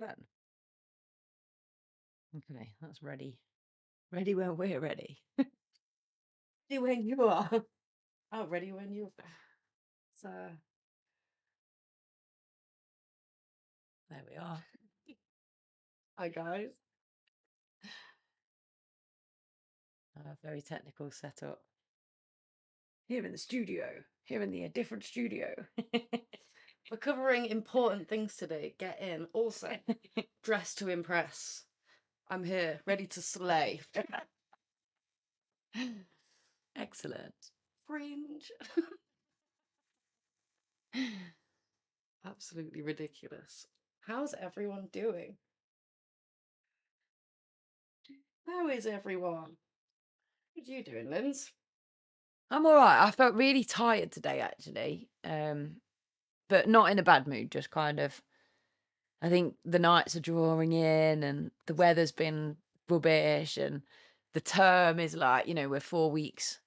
Then. Okay, that's ready. Ready when we're ready. Ready when you are. Oh, ready when you are. So, there we are. Hi, guys. Very technical setup. Here in the studio. Here in the different studio. We're covering important things today. Get in. Also, dress to impress. I'm here, ready to slay. Excellent. Fringe. Absolutely ridiculous. How's everyone doing? How is everyone? What are you doing, Linz? I'm all right. I felt really tired today, actually. But not in a bad mood, just kind of, I think the nights are drawing in and the weather's been rubbish and the term is like, we're 4 weeks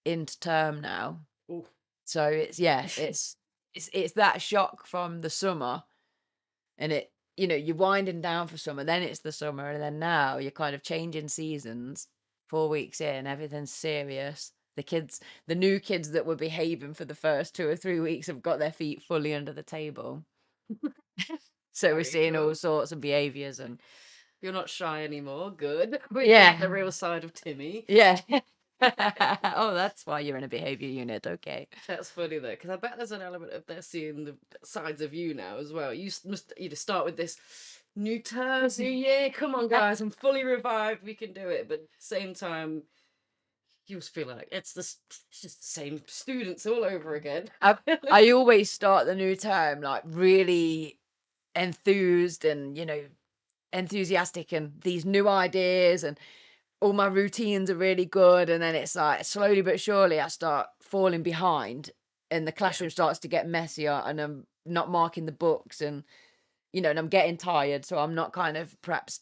into term now. Ooh. So it's that shock from the summer and you're winding down for summer, then it's the summer, and then now you're kind of changing seasons. 4 weeks in, everything's serious. The new kids that were behaving for the first 2 or 3 weeks have got their feet fully under the table. So we're seeing all sorts of behaviors and you're not shy anymore. Good. Yeah. The real side of Timmy. Yeah. Oh, that's why you're in a behavior unit. Okay. That's funny though, because I bet there's an element of they're seeing the sides of you now as well. You must start with this new term, new year. Come on, guys, I'm fully revived. We can do it. But at the same time, you just feel like it's just the same students all over again. I always start the new term like really enthused and enthusiastic and these new ideas and all my routines are really good, and then it's like slowly but surely I start falling behind and the classroom starts to get messier and I'm not marking the books and and I'm getting tired, so I'm not kind of perhaps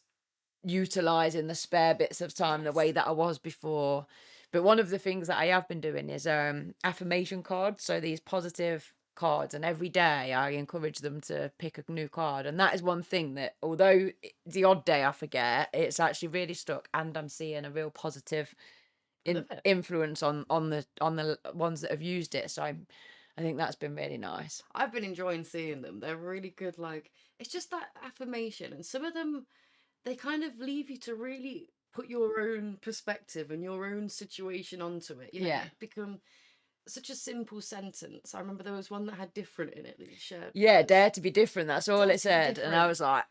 utilizing the spare bits of time the way that I was before. But one of the things that I have been doing is affirmation cards, so these positive cards, and every day I encourage them to pick a new card, and that is one thing that, although the odd day I forget, it's actually really stuck and I'm seeing a real positive influence on the ones that have used it. So I think that's been really nice. I've been enjoying seeing them. They're really good. Like, it's just that affirmation, and some of them, they kind of leave you to really put your own perspective and your own situation onto it. Yeah. Become such a simple sentence. I remember there was one that had different in it that you shared. Yeah, dare to be different. That's all Dare it to be said. And I different. was like,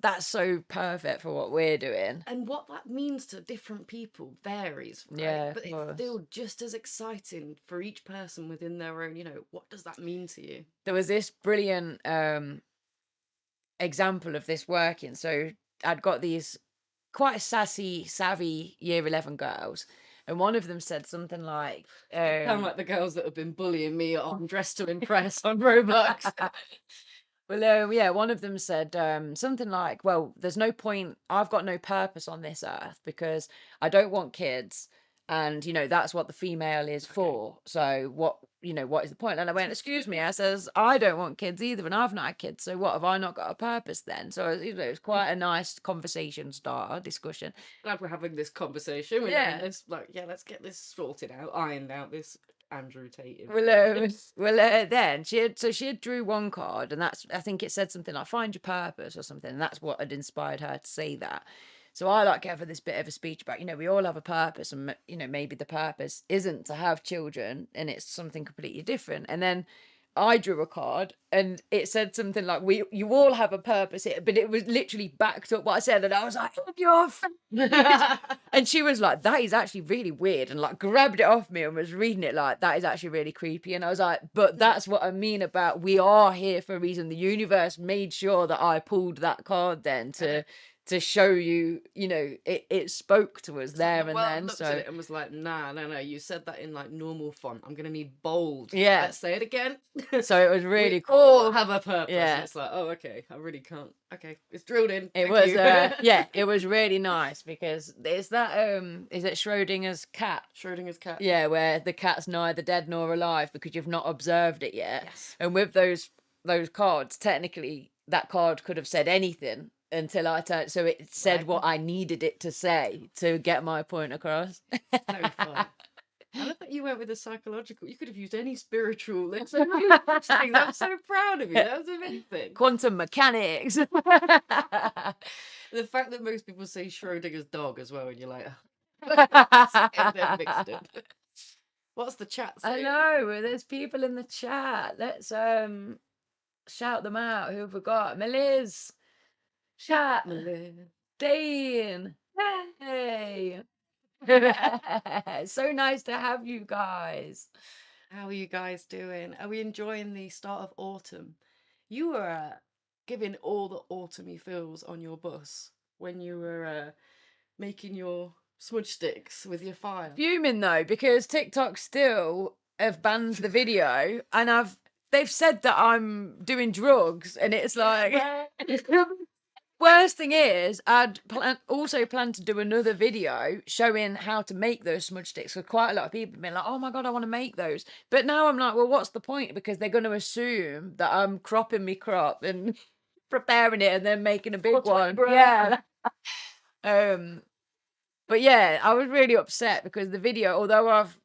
that's so perfect for what we're doing. And what that means to different people varies, right? Yeah, But of it's course. still just as exciting for each person within their own, what does that mean to you? There was this brilliant example of this working. So I'd got these quite sassy, savvy year 11 girls, and one of them said something like, Sound like the girls that have been bullying me on Dress to Impress on Roblox. Well, yeah, one of them said something like, well, there's no point, I've got no purpose on this earth because I don't want kids. And, that's what the female is for. So what is the point? And I went, excuse me, I says, I don't want kids either. And I've not had kids. So what, have I not got a purpose then? So, it's quite a nice conversation starter, discussion. Glad we're having this conversation. We're having this, let's get this sorted out, ironed out, this Andrew Tate. Then she had drew one card, and I think it said something like "find your purpose" or something, and that's what had inspired her to say that. So I gave her this bit of a speech about we all have a purpose, and maybe the purpose isn't to have children, and it's something completely different. And then I drew a card and it said something like you all have a purpose here, but it was literally backed up what I said, and I was like, you're and she was like, that is actually really weird, and like grabbed it off me and was reading it like, that is actually really creepy. And I was like, but that's what I mean about we are here for a reason. The universe made sure that I pulled that card then to show you, it spoke to us there and then. Looked at it and was like, nah, no, you said that in like normal font. I'm gonna need bold. Yeah. Let's say it again. So it was really cool. All have a purpose. Yeah. And it's like, oh, okay, I really can't. Okay, it's drilled in. It was yeah, it was really nice because it's that is it Schrodinger's cat? Schrodinger's cat. Yeah, where the cat's neither dead nor alive because you've not observed it yet. Yes. And with those cards, technically that card could have said anything until I turned, so it said what I needed it to say to get my point across. So fun. I love that you went with the psychological. You could have used any spiritual. Things. I'm so proud of you. That was amazing. Quantum mechanics. The fact that most people say Schrodinger's dog as well, and you're like, getting them mixed up. What's the chat saying? I know, there's people in the chat. Let's shout them out. Who have we got? Meliz. Chat. Dean. Hey. So nice to have you guys. How are you guys doing? Are we enjoying the start of autumn? You were giving all the autumny feels on your bus when you were making your smudge sticks with your fire. Fuming though, because TikTok still have banned the video, and they've said that I'm doing drugs, and it's like worst thing is I'd also plan to do another video showing how to make those smudge sticks, because quite a lot of people have been like, oh my god, I want to make those, but now I'm like, well, what's the point, because they're going to assume that I'm cropping me crop and preparing it and then making a big one. Yeah. But yeah, I was really upset because the video, although I've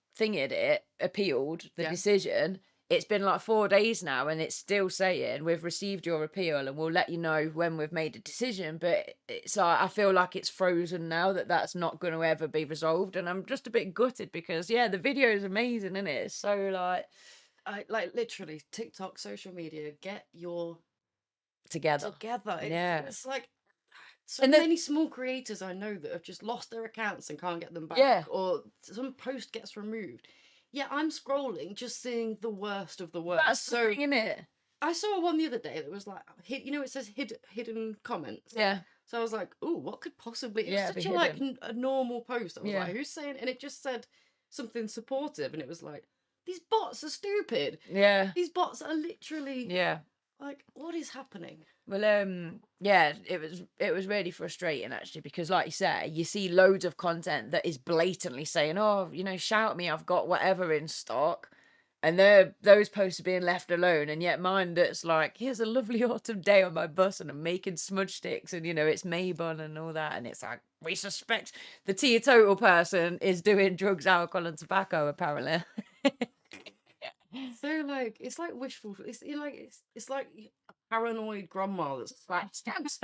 appealed the decision, it's been like 4 days now, and it's still saying we've received your appeal and we'll let you know when we've made a decision. But it's like, I feel like it's frozen now, that's not going to ever be resolved, and I'm just a bit gutted because yeah, the video is amazing, isn't it? It's so like literally TikTok, social media, get your together. It's like so many small creators I know that have just lost their accounts and can't get them back, or some post gets removed. Yeah, I'm scrolling, just seeing the worst of the worst. That's so, isn't it? I saw one the other day that was like, it says hidden comments. Yeah. So I was like, oh, what could possibly? It's such a normal post. I was like, who's saying? And it just said something supportive, and it was like, these bots are stupid. Yeah. These bots are literally. Yeah. Like, what is happening? Well, yeah, it was really frustrating actually, because like you say, you see loads of content that is blatantly saying, oh, shout me, I've got whatever in stock, and those posts are being left alone, and yet mine that's like, here's a lovely autumn day on my bus and I'm making smudge sticks, and it's Maybon and all that, and it's like, we suspect the teetotal person is doing drugs, alcohol and tobacco apparently. So like, it's like wishful. It's like a paranoid grandma that's like, drugs.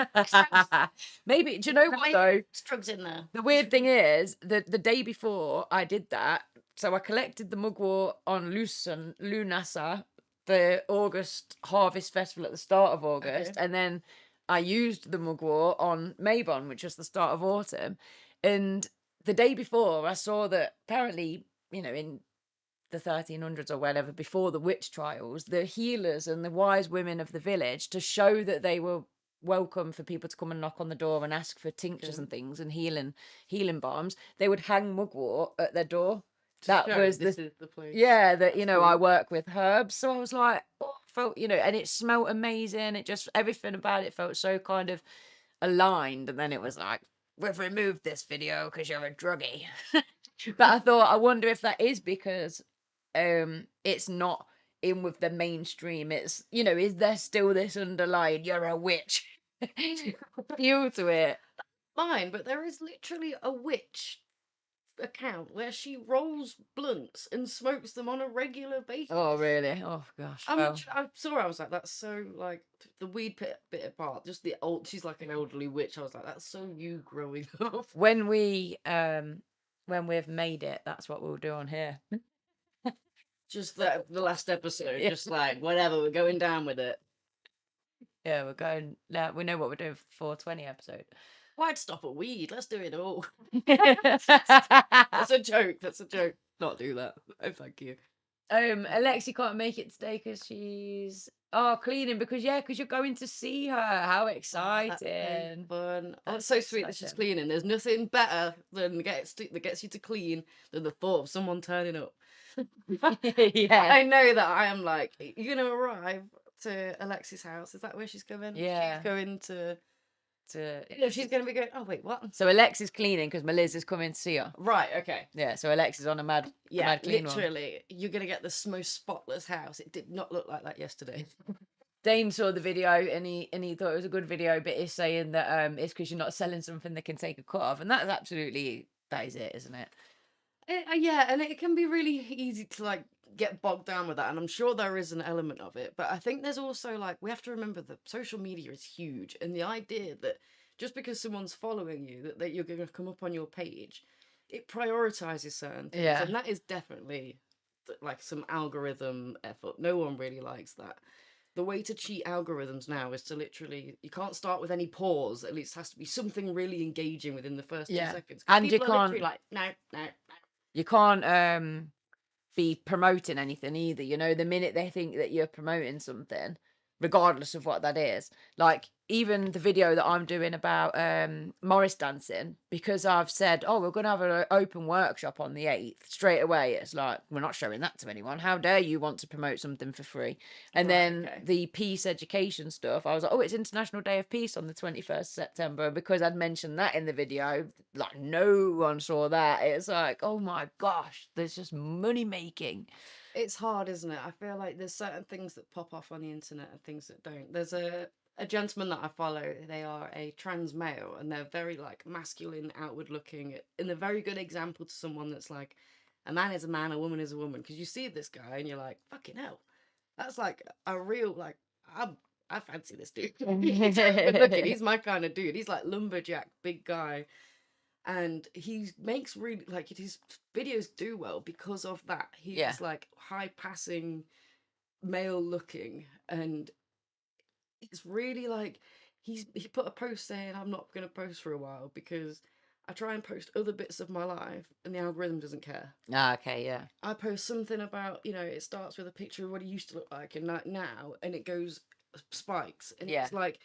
Maybe, do you know what though? Drugs in there. The weird thing is that the day before I did that, so I collected the mugwort on Lunasa, the August harvest festival at the start of August, and then I used the mugwort on Maybon, which was the start of autumn. And the day before, I saw that apparently, in the 1300s or whatever, before the witch trials, the healers and the wise women of the village, to show that they were welcome for people to come and knock on the door and ask for tinctures and things and healing balms, they would hang mugwort at their door. That was this is the place. Yeah, that I work with herbs, so I was like, oh, felt and it smelled amazing. It just, everything about it felt so kind of aligned. And then it was like, we've removed this video because you're a druggie. But I thought, I wonder if that is because it's not in with the mainstream. It's is there still this underlying you're a witch feel to it? Mine, but there is literally a witch account where she rolls blunts and smokes them on a regular basis. Oh really? Oh gosh. I saw her, I was like, that's so like the weed bit apart, just the old, she's like an elderly witch. I was like, that's so you growing up. When we've made it, that's what we'll do on here. Just the last episode, just like whatever, we're going down with it. Yeah, we're going now. We know what we're doing for 420 episode. Why'd stop at weed? Let's do it all. That's a joke. That's a joke. Not do that. Oh, thank you. Alexi can't make it today because she's cleaning, because you're going to see her. How exciting! Fun. Oh, it's so sweet that she's cleaning. There's nothing better that gets you to clean than the thought of someone turning up. Yeah, I know that I am like, you're gonna arrive to Alexi's house. Is that where she's going? Yeah, she's going to she's gonna be going, oh wait, what? So Alexi's cleaning because Meliz is coming to see her. Right, okay. Yeah, so Alexi's on a mad clean literally one. You're gonna get the most spotless house. It did not look like that yesterday. Dane saw the video and he thought it was a good video, but he's saying that it's because you're not selling something they can take a cut of, and that's absolutely, that is it, isn't it? Yeah, and it can be really easy to like get bogged down with that, and I'm sure there is an element of it, but I think there's also like we have to remember that social media is huge, and the idea that just because someone's following you, that you're going to come up on your page, it prioritizes certain things, Yeah. and that is definitely like some algorithm effort. No one really likes that. The way to cheat algorithms now is to literally, you can't start with any pause. At least it has to be something really engaging within the first 2 Yeah. seconds. And you People are literally can't, like, no, no, no. you can't be promoting anything either. You know, the minute they think that you're promoting something, regardless of what that is, like even the video that I'm doing about Morris dancing, because I've said, oh, we're going to have an open workshop on the 8th, straight away it's like, we're not showing that to anyone. How dare you want to promote something for free? And Right, then okay. the peace education stuff, I was like, oh, it's International Day of Peace on the 21st September, because I'd mentioned that in the video, like no one saw that. It's like, oh my gosh, there's just money making. It's hard, isn't it? I feel like there's certain things that pop off on the internet and things that don't. There's a gentleman that I follow. They are a trans male, and they're very like masculine, outward looking, and a very good example to someone that's like, a man is a man, a woman is a woman. Because you see this guy and you're like, fucking hell, that's like a real like I fancy this dude. He's really good looking. He's my kind of dude. He's like lumberjack, big guy, and he makes really like his videos do well because of that. Yeah. He's like high passing, male looking, and it's really like he put a post saying, I'm not going to post for a while because I try and post other bits of my life and the algorithm doesn't care. Ah, okay, yeah. I post something about, it starts with a picture of what he used to look like and now, and it goes spikes, and Yeah. it's like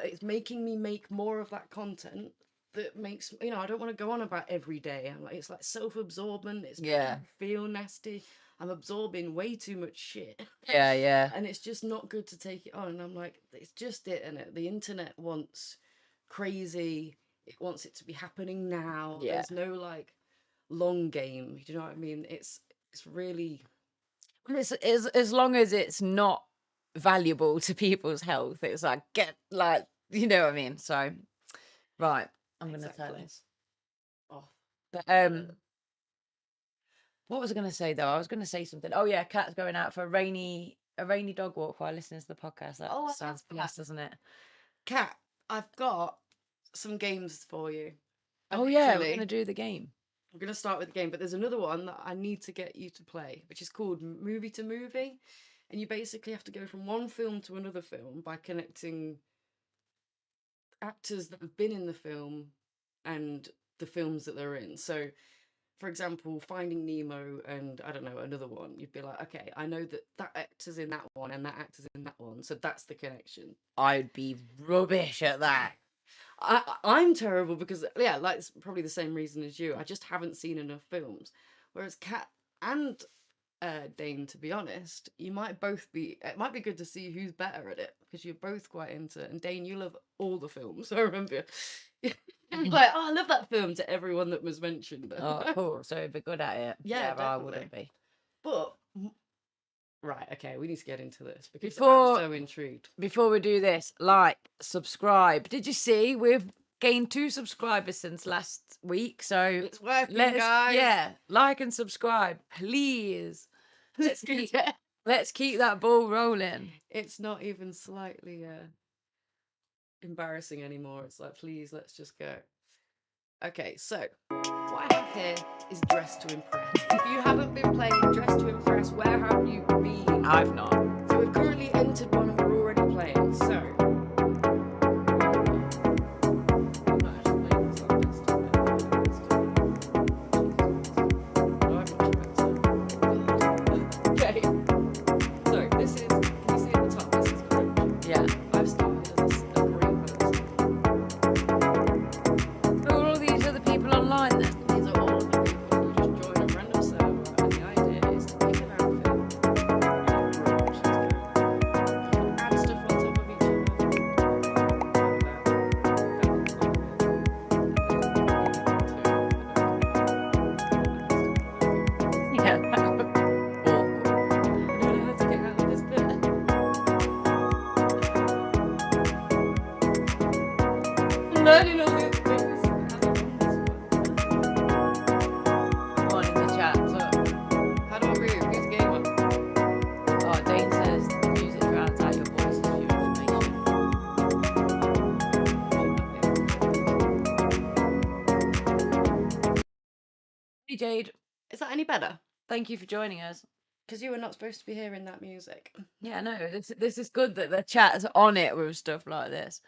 it's making me make more of that content that makes, I don't want to go on about every day. I'm like, it's like self-absorbent, it's making Yeah. me feel nasty. I'm absorbing way too much shit. Yeah, yeah. And it's just not good to take it on. And I'm like, it's just it, and the internet wants crazy. It wants it to be happening now. Yeah. There's no like long game. Do you know what I mean? It's really, It's as long as it's not valuable to people's health, it's like, get like, you know what I mean? So, right, I'm gonna turn exactly this off. But what was I gonna say though? I was gonna say something. Oh yeah, Kat's going out for a rainy dog walk while listening to the podcast. That Oh, I sounds love blessed, that. doesn't it? Kat, I've got some games for you. Oh yeah, we're Officially. gonna do the game. I'm going to start with the game, but there's another one that I need to get you to play, which is called Movie to Movie. And you basically have to go from one film to another film by connecting actors that have been in the film and the films that they're in. So, for example, Finding Nemo and I don't know, another one, you'd be like, okay, I know that that actor's in that one and that actor's in that one. So that's the connection. I'd be rubbish at that. I'm terrible because, yeah, like it's probably the same reason as you. I just haven't seen enough films. Whereas Kat and Dane, to be honest, you might both be. It might be good to see who's better at it because you're both quite into. And Dane, you love all the films. I remember. Like, oh, I love that film to everyone that was mentioned. Oh, cool. So it'd be good at it. Yeah, but I definitely. wouldn't be. But right, okay, we need to get into this because I'm so intrigued. Before we do this, like, subscribe. Did you see we've gained 2 subscribers since last week? So It's working, guys. Yeah, like and subscribe, please. Let's keep that ball rolling. It's not even slightly embarrassing anymore. It's like, please, let's just go. Okay, so what I have here is Dress to Impress. If you haven't been playing Dress to Impress, where have you been? I've not. So we've currently entered one and we're already playing. So I'm not actually playing this on Dress to Impress. Okay. So this is, can you see at the top? This is Coach. Yeah. I've started as a green person. Who are all these other people online then? These are all of the people who just join a random server, and the idea is to pick an outfit, So, how do I move? Who's the gamer? Oh, Dane says the music drowns out your voice is your information. Hey Jade, Is that any better? thank you for joining us. Because you were not supposed to be hearing that music. Yeah, no, this is good that the chat's on it with stuff like this.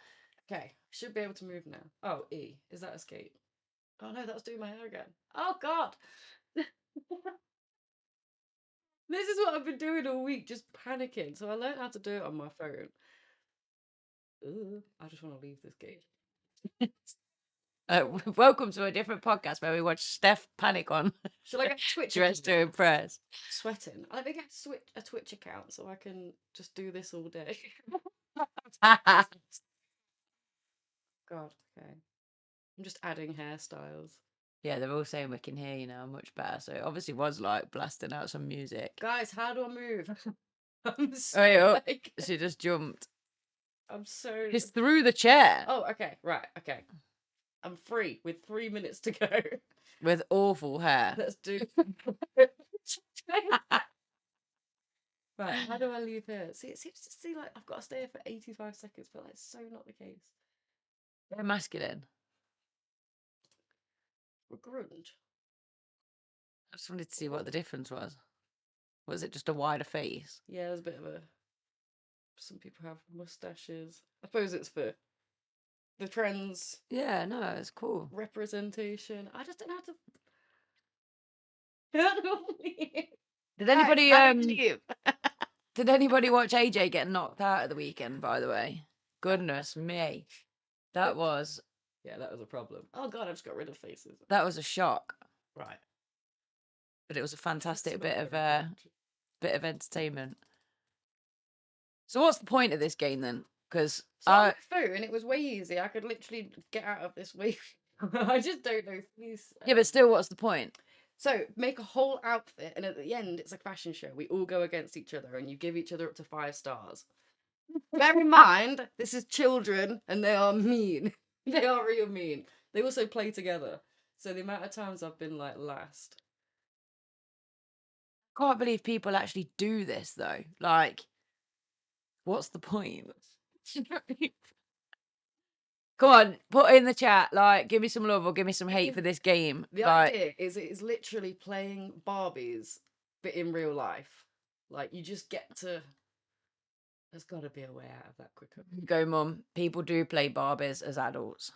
Okay, should be able to move now. Oh, E. Is that escape? Oh no, that's doing my hair again. Oh god! This is what I've been doing all week, just panicking. So I learned how to do it on my phone. Ooh, I just want to leave this game. Welcome to a different podcast where we watch Steph panic on. Shall I get Twitch? Dressed to impress. Sweating. Let me get a Twitch account so I can just do this all day. God, okay. I'm just adding hairstyles. Yeah, they're all saying we can hear you now much better. So it obviously was like blasting out some music. Guys, how do I move? I'm so like... She just jumped. I'm so... She's through the chair. Oh, okay, right, okay. I'm free with 3 minutes to go. With awful hair. Let's do... Right, how do I leave here? See, it seems to see like I've got to stay here for 85 seconds, but that's so not the case. They're masculine. We're grunge. I just wanted to see what the difference was. Was it just a wider face? Yeah, there's a bit of a... Some people have mustaches. I suppose it's for the trends. Yeah, no, it's cool. Representation. I just don't know how to... Did anybody did anybody watch AJ get knocked out at the weekend, by the way? Goodness me. That was... Yeah, that was a problem. Oh god, I just got rid of faces. That was a shock. Right. But it was a fantastic bit of entertainment. So what's the point of this game then? Because so on my phone, it was way easy. I could literally get out of this way. I just don't know. Please. Yeah, but still, what's the point? So make a whole outfit, and at the end, it's a fashion show. We all go against each other, and you give each other up to 5 stars. Bear in mind, this is children, and they are mean. They are real mean. They also play together. So the amount of times I've been like last. Can't believe people actually do this though. Like, what's the point? Come on, put in the chat, like, give me some love or give me some hate for this game. The idea is it is literally playing Barbies, but in real life. Like, you just get to... There's got to be a way out of that quicker. Go, Mum. People do play Barbies as adults.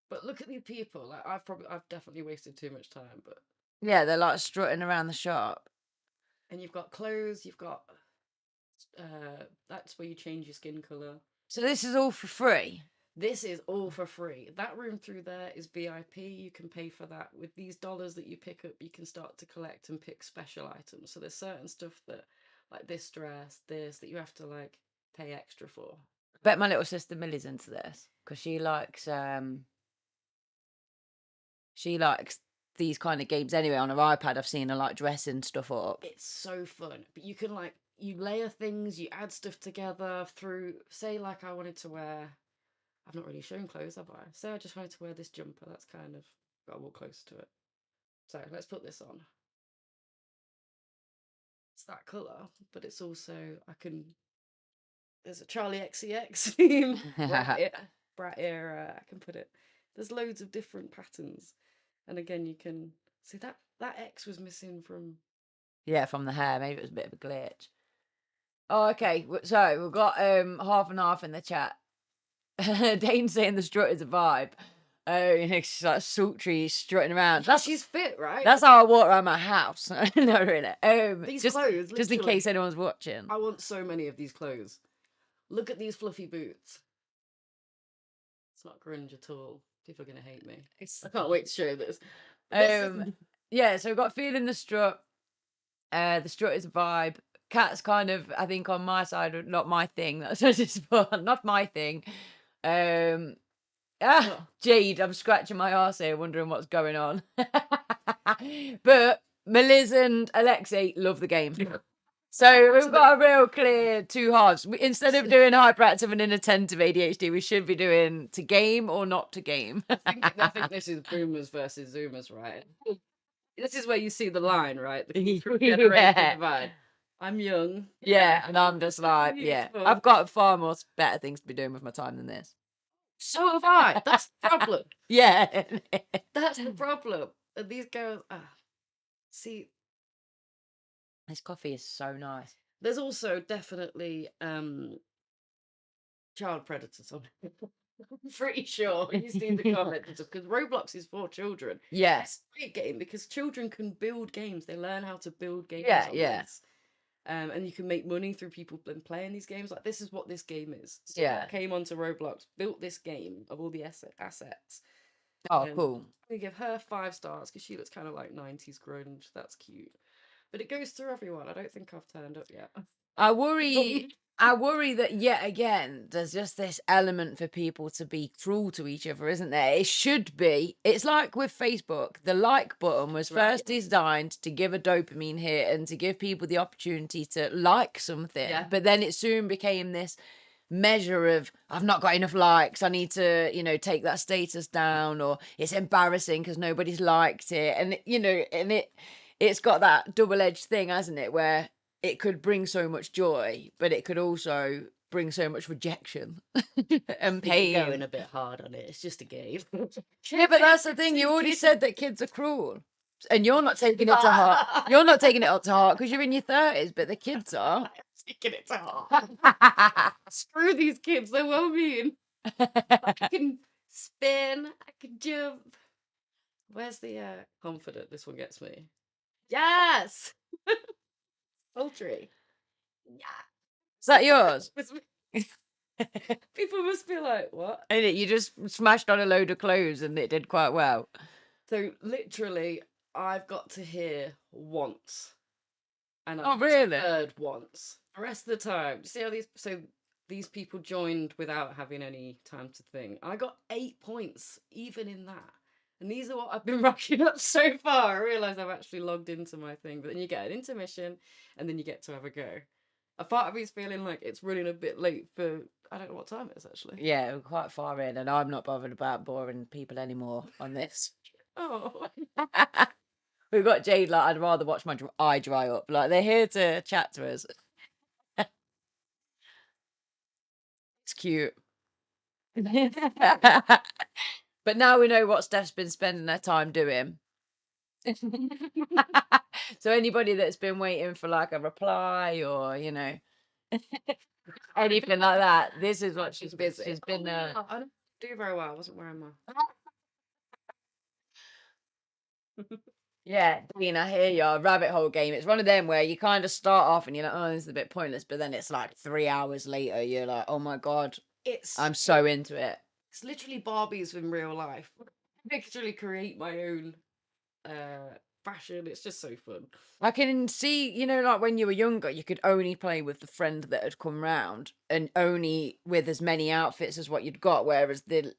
But look at these people. Like, I've definitely wasted too much time, but... Yeah, they're like strutting around the shop. And you've got clothes, you've got... that's where you change your skin colour. So this is all for free? This is all for free. That room through there is VIP. You can pay for that. With these dollars that you pick up, you can start to collect and pick special items. So there's certain stuff that, like this dress, this, that you have to like pay extra for. I bet my little sister Millie's into this because she likes these kind of games anyway. On her iPad, I've seen her like dressing stuff up. It's so fun. But you can like, you layer things, you add stuff together through, say like I wanted to wear... I've not really shown clothes, have I? Say I just wanted to wear this jumper. That's kind of... Got to walk close to it. So let's put this on. It's that colour, but it's also... I can... There's a Charlie XCX theme. Brat era. I can put it... There's loads of different patterns. And again, you can... See, that X was missing from... Yeah, from the hair. Maybe it was a bit of a glitch. Oh, okay. So we've got half and half in the chat. Dane's saying the strut is a vibe. Oh, you know, she's like sultry strutting around. She's fit, right? That's how I walk around my house. No, really. These just, clothes, just in case anyone's watching. I want so many of these clothes. Look at these fluffy boots. It's not grunge at all. People are going to hate me. I can't wait to show this. Yeah, so we've got feeling the strut. The strut is a vibe. Cat's kind of, I think, on my side, not my thing. That's just not my thing. Jade, I'm scratching my arse here, wondering what's going on. But Meliz and Alexei love the game. So we've got a real clear 2 halves. Instead of doing hyperactive and inattentive ADHD, we should be doing to game or not to game. I think this is boomers versus zoomers, right? This is where you see the line, right? The generation Yeah. divide. I'm young. Yeah, and I'm just like, yeah, Beautiful. I've got far more better things to be doing with my time than this. So have I. That's the problem. Yeah. That's the problem. And these girls, see, This coffee is so nice. there's also definitely child predators on it. I'm pretty sure you see the comments because Roblox is for children. Yes. It's a great game because children can build games. They learn how to build games Yeah, on yeah. this. And you can make money through people playing these games. Like, this is what this game is. So Yeah. came onto Roblox, built this game of all the assets. Oh, And cool. I'm gonna give her 5 stars because she looks kind of like 90s grunge. That's cute. But it goes through everyone. I don't think I've turned up yet. I worry that yet again there's just this element for people to be cruel to each other, isn't there? It should be. It's like with Facebook. The like button was Right, first designed to give a dopamine hit and to give people the opportunity to like something. Yeah. But then it soon became this measure of I've not got enough likes. I need to, take that status down, or it's embarrassing because nobody's liked it. And it's got that double-edged thing, hasn't it, where it could bring so much joy, but it could also bring so much rejection and You're going pain. a bit hard on it. It's just a game. Yeah, but that's the thing. You already said that kids are cruel, and you're not taking it to heart. You're not taking it up to heart because you're in your 30s, but the kids are. I'm taking it to heart. Screw these kids. They're well mean. I can spin. I can jump. Where's the confident? This one gets me. Yes. Poultry. Yeah. Is that yours? People must be like, what? And you just smashed on a load of clothes and it did quite well. So literally, I've got to hear once, and Oh, I've really? heard once. The rest of the time, see how these people joined without having any time to think. I got 8 points even in that, and these are what I've been racking up so far. I realise I've actually logged into my thing, but then you get an intermission, and then you get to have a go. A part of me's feeling like it's running a bit late for, I don't know what time it is actually. Yeah, we're quite far in, and I'm not bothered about boring people anymore on this. Oh. We've got Jade like, I'd rather watch my eye dry up. Like, they're here to chat to us. It's cute. But now we know what Steph's been spending her time doing. So anybody that's been waiting for like a reply or, anything like that, this is what she's Busy. She's been. I don't do very well. I wasn't wearing my. Yeah, Dean, I hear you. Rabbit hole game. It's one of them where you kind of start off and you're like, oh, this is a bit pointless, but then it's like 3 hours later, you're like, oh my God, I'm so into it. It's literally Barbies in real life. I literally create my own fashion. It's just so fun. I can see, like when you were younger, you could only play with the friend that had come round and only with as many outfits as what you'd got, whereas the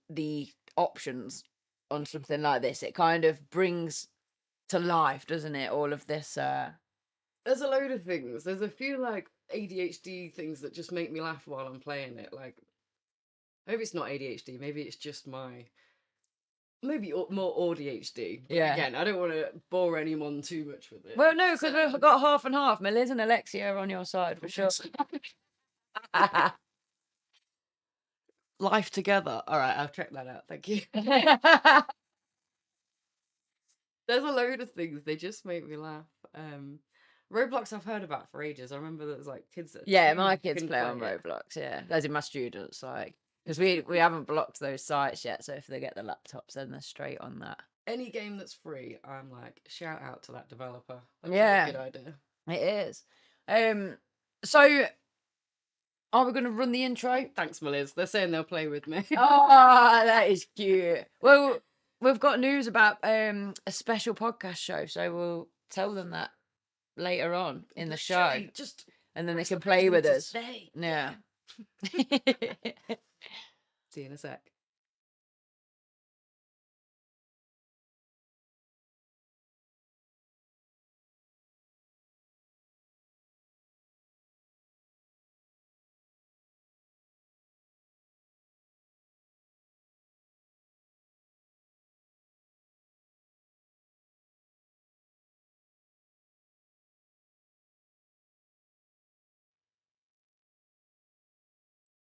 options on something like this, it kind of brings to life, doesn't it? All of this. There's a load of things. There's a few like ADHD things that just make me laugh while I'm playing it. Like, maybe it's not ADHD. Maybe it's just maybe more ADHD. But Yeah. again, I don't want to bore anyone too much with it. Well, no, because we've got half and half. Meliz and Alexia are on your side for sure. Life together. All right, I'll check that out. Thank you. There's a load of things. They just make me laugh. Roblox I've heard about for ages. I remember there's like kids that Yeah, my kids can play on it. Roblox. Yeah, as in my students, like, because we haven't blocked those sites yet. So if they get the laptops, then they're straight on that. Any game that's free, I'm like, shout out to that developer. That's Yeah, a good idea. It is. So are we going to run the intro? Thanks, Meliz. They're saying they'll play with me. Oh, that is cute. Well, we've got news about a special podcast show, so we'll tell them that later on in the show, and then they can play with us. Yeah. See you in a sec.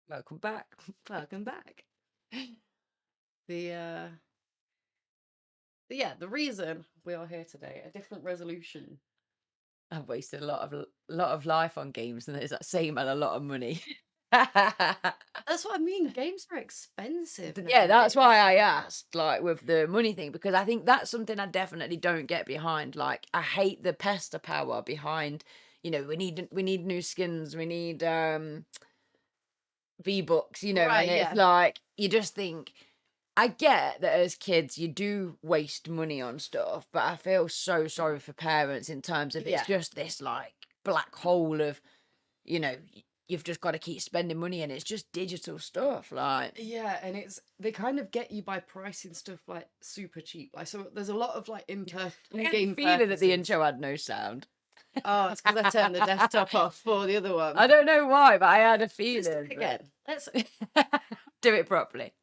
Welcome back. Welcome back. The the reason we are here today, a different resolution. I've wasted a lot of life on games, and there's that same and a lot of money. That's what I mean. Games are expensive Yeah, that's nowadays. why I asked, like, with the money thing, because I think that's something I definitely don't get behind. Like, I hate the pester power behind, we need new skins, we need V-Bucks, and Right, it's yeah. like you just think I get that as kids you do waste money on stuff, but I feel so sorry for parents in terms of it's Yeah. just this like black hole of, you've just got to keep spending money and it's just digital stuff. Like, Yeah, and they kind of get you by pricing stuff like super cheap. Like, so there's a lot of like I had the in-game feeling that the purchases. intro had no sound. Oh, it's because I turned the desktop off for the other one. I don't know why, but I had a Let's do feeling. it again. Let's Do it properly.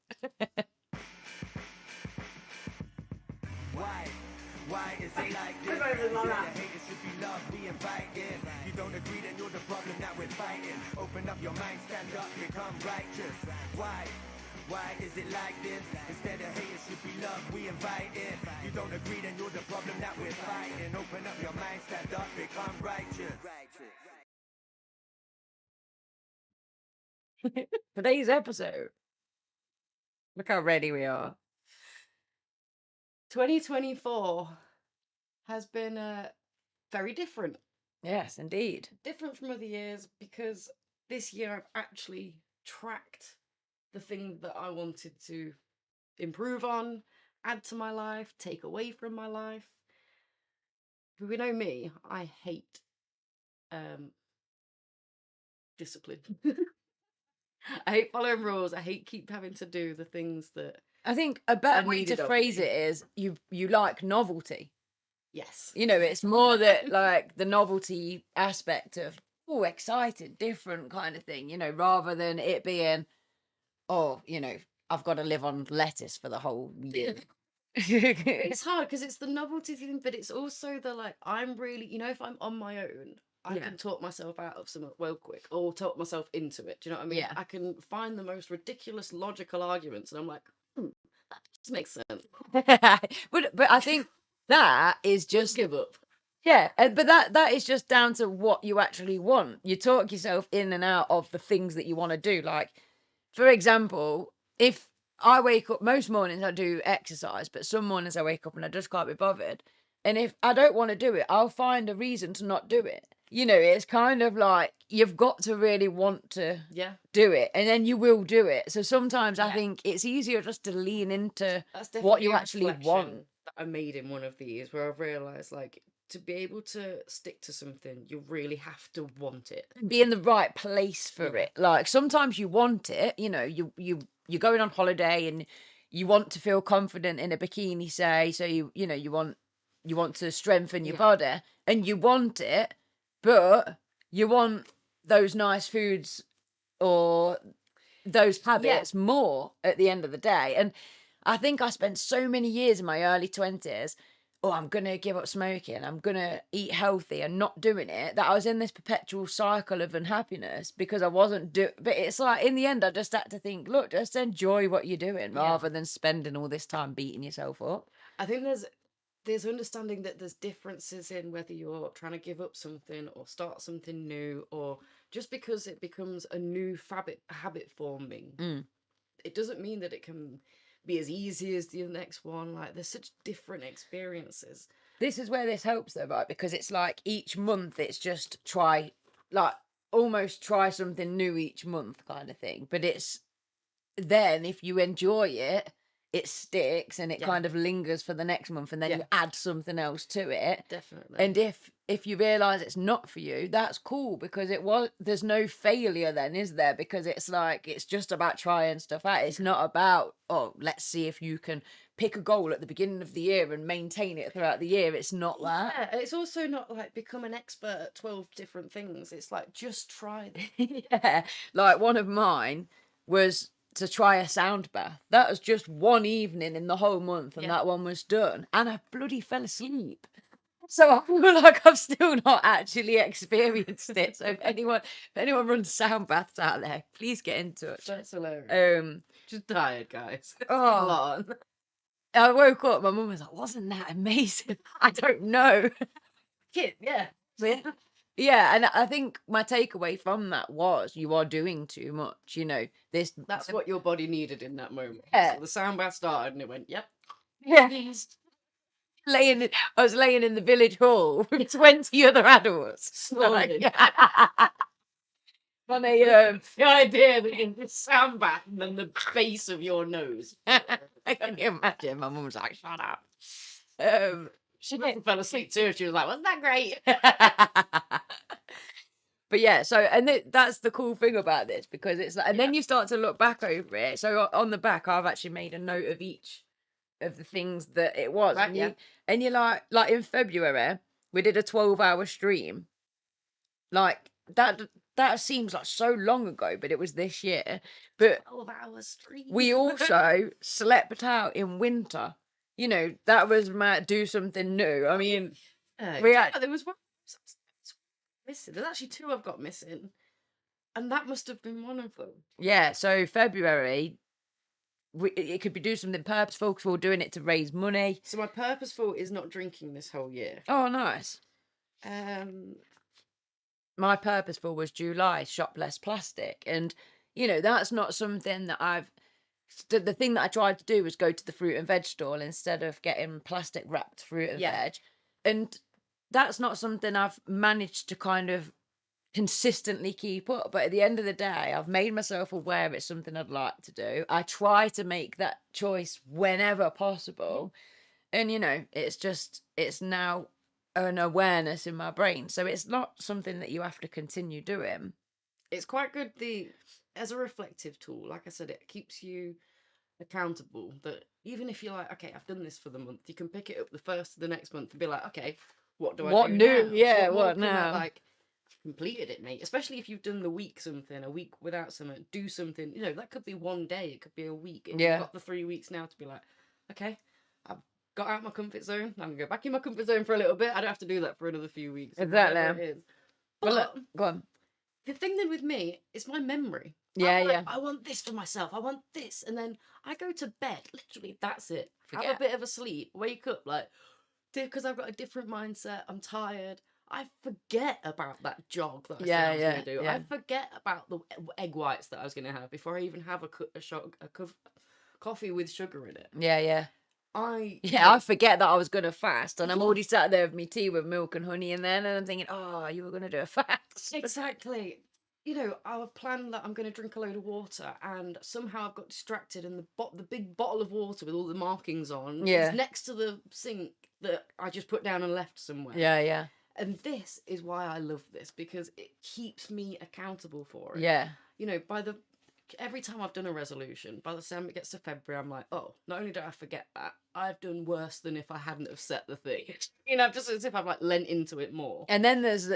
Why is it like this? The haters should be loved, we invite in. You don't agree, then you're the problem that we're fighting. Open up your mind, stand up, become righteous. Why is it like this? Instead of haters should be loved, we invite in. You don't agree, then you're the problem that we're fighting. Open up your mind, stand up, become righteous. Today's episode. Look how ready we are. 2024 has been very different. Yes, indeed. Different from other years because this year I've actually tracked the thing that I wanted to improve on, add to my life, take away from my life. But we know me, I hate discipline. I hate following rules. I hate keep having to do the things that I think a better are way to needed of phrase me. it is you like novelty. Yes. It's more that like the novelty aspect of excited, different kind of thing, rather than it being, I've got to live on lettuce for the whole year. It's hard because it's the novelty thing, but it's also the like I'm really, if I'm on my own, I Yeah. can talk myself out of something well quick or talk myself into it. Do you know what I mean? Yeah. I can find the most ridiculous logical arguments and I'm like, that just makes sense. But I think that is Just just give up. yeah, but that is just down to what you actually want. You talk yourself in and out of the things that you want to do. Like, for example, if I wake up most mornings, I do exercise, but some mornings I wake up and I just can't be bothered. And if I don't want to do it, I'll find a reason to not do it. It's kind of like you've got to really want to Yeah. do it, and then you will do it. So sometimes I Yeah. think it's easier just to lean into That's what definitely you a actually reflection want. that I made in one of these where I've realized like to be able to stick to something, you really have to want it. Be in the right place for Yeah. it. Like sometimes you want it, you're going on holiday and you want to feel confident in a bikini, say, so you want to strengthen your Yeah. body and you want it, but you want those nice foods or those habits more at the end of the day. And I think I spent so many years in my early 20s, I'm going to give up smoking, I'm going to eat healthy and not doing it, that I was in this perpetual cycle of unhappiness because I wasn't but it's like in the end I just had to think, look, just enjoy what you're doing rather than spending all this time beating yourself up. I think there's understanding that there's differences in whether you're trying to give up something or start something new, or just because it becomes a new habit forming, it doesn't mean that it can be as easy as the next one. Like there's such different experiences. This is where this helps though, right? Because it's like each month it's just like almost try something new each month kind of thing. But it's then if you enjoy it, it sticks and it kind of lingers for the next month, and then you add something else to it. Definitely. And if you realize it's not for you, that's cool, because there's no failure then, is there? Because it's like it's just about trying stuff out. It's not about, let's see if you can pick a goal at the beginning of the year and maintain it throughout the year. It's not that. Yeah, it's also not like become an expert at 12 different things. It's like just try them. Yeah, like one of mine was to try a sound bath. That was just one evening in the whole month, and that one was done. And I bloody fell asleep. So I feel like I've still not actually experienced it. So if anyone runs sound baths out there, please get into it. That's hilarious. Um, Just tired, guys. It's a Oh. lot on. I woke up, my mum was like, "Wasn't that amazing?" I don't know. Kid, yeah. Yeah, and I think my takeaway from that was you are doing too much. That's what your body needed in that moment. Yeah. So the sound bath started and it went, yep. Yeah. I was laying in the village hall with 20 other adults. Snoring. On a The idea that in the sound bath and then the base of your nose. I can imagine. My mum was like, "Shut up." She fell asleep too. She was like, wasn't that great? But yeah, so that's the cool thing about this, because it's like, and then you start to look back over it. So on the back, I've actually made a note of each of the things that it was. Right, and yeah. you're like in February, we did a 12-hour stream. Like that seems like so long ago, but it was this year. But 12 hours stream. we also slept out in winter. That was my do something new. I mean, there was one missing. There's actually two I've got missing. And that must have been one of them. yeah, so February, it could be do something purposeful because we're doing it to raise money. So my purposeful is not drinking this whole year. Oh, nice. My purposeful was July, shop less plastic. And, that's not something that the thing that I tried to do was go to the fruit and veg stall instead of getting plastic wrapped fruit and veg. And that's not something I've managed to kind of consistently keep up. But at the end of the day, I've made myself aware it's something I'd like to do. I try to make that choice whenever possible. And, it's now an awareness in my brain. So it's not something that you have to continue doing. It's quite good as a reflective tool. Like I said, it keeps you accountable, that even if you're like, okay, I've done this for the month, you can pick it up the first of the next month and be like, okay, what do I do new? now? Yeah, more what can I, now? like, completed it, mate. Especially if you've done the week something, a week without something, do something. That could be one day, it could be a week. And you've got the 3 weeks now to be like, okay, I've got out my comfort zone. I'm gonna go back in my comfort zone for a little bit. I don't have to do that for another few weeks. Exactly. Whatever it is. But Well, look, go on. the thing then with me is my memory. Yeah. I want this for myself. I want this. And then I go to bed. Literally, that's it. Forget. Have a bit of a sleep. Wake up, like, because I've got a different mindset. I'm tired. I forget about that jog that I said I was going to do. Yeah. I forget about the egg whites that I was going to have before I even have a coffee with sugar in it. Yeah. I forget that I was gonna fast, and I'm already sat there with my tea with milk and honey, and I'm thinking, oh, you were gonna do a fast. Exactly. I've planned that I'm going to drink a load of water, and somehow I've got distracted, and the big bottle of water with all the markings on is next to the sink that I just put down and left somewhere. Yeah. And this is why I love this, because it keeps me accountable for it. Yeah. Every time I've done a resolution, by the time it gets to February, I'm like, oh, not only do I forget that, I've done worse than if I hadn't have set the thing. Just as if I've like lent into it more. And then there's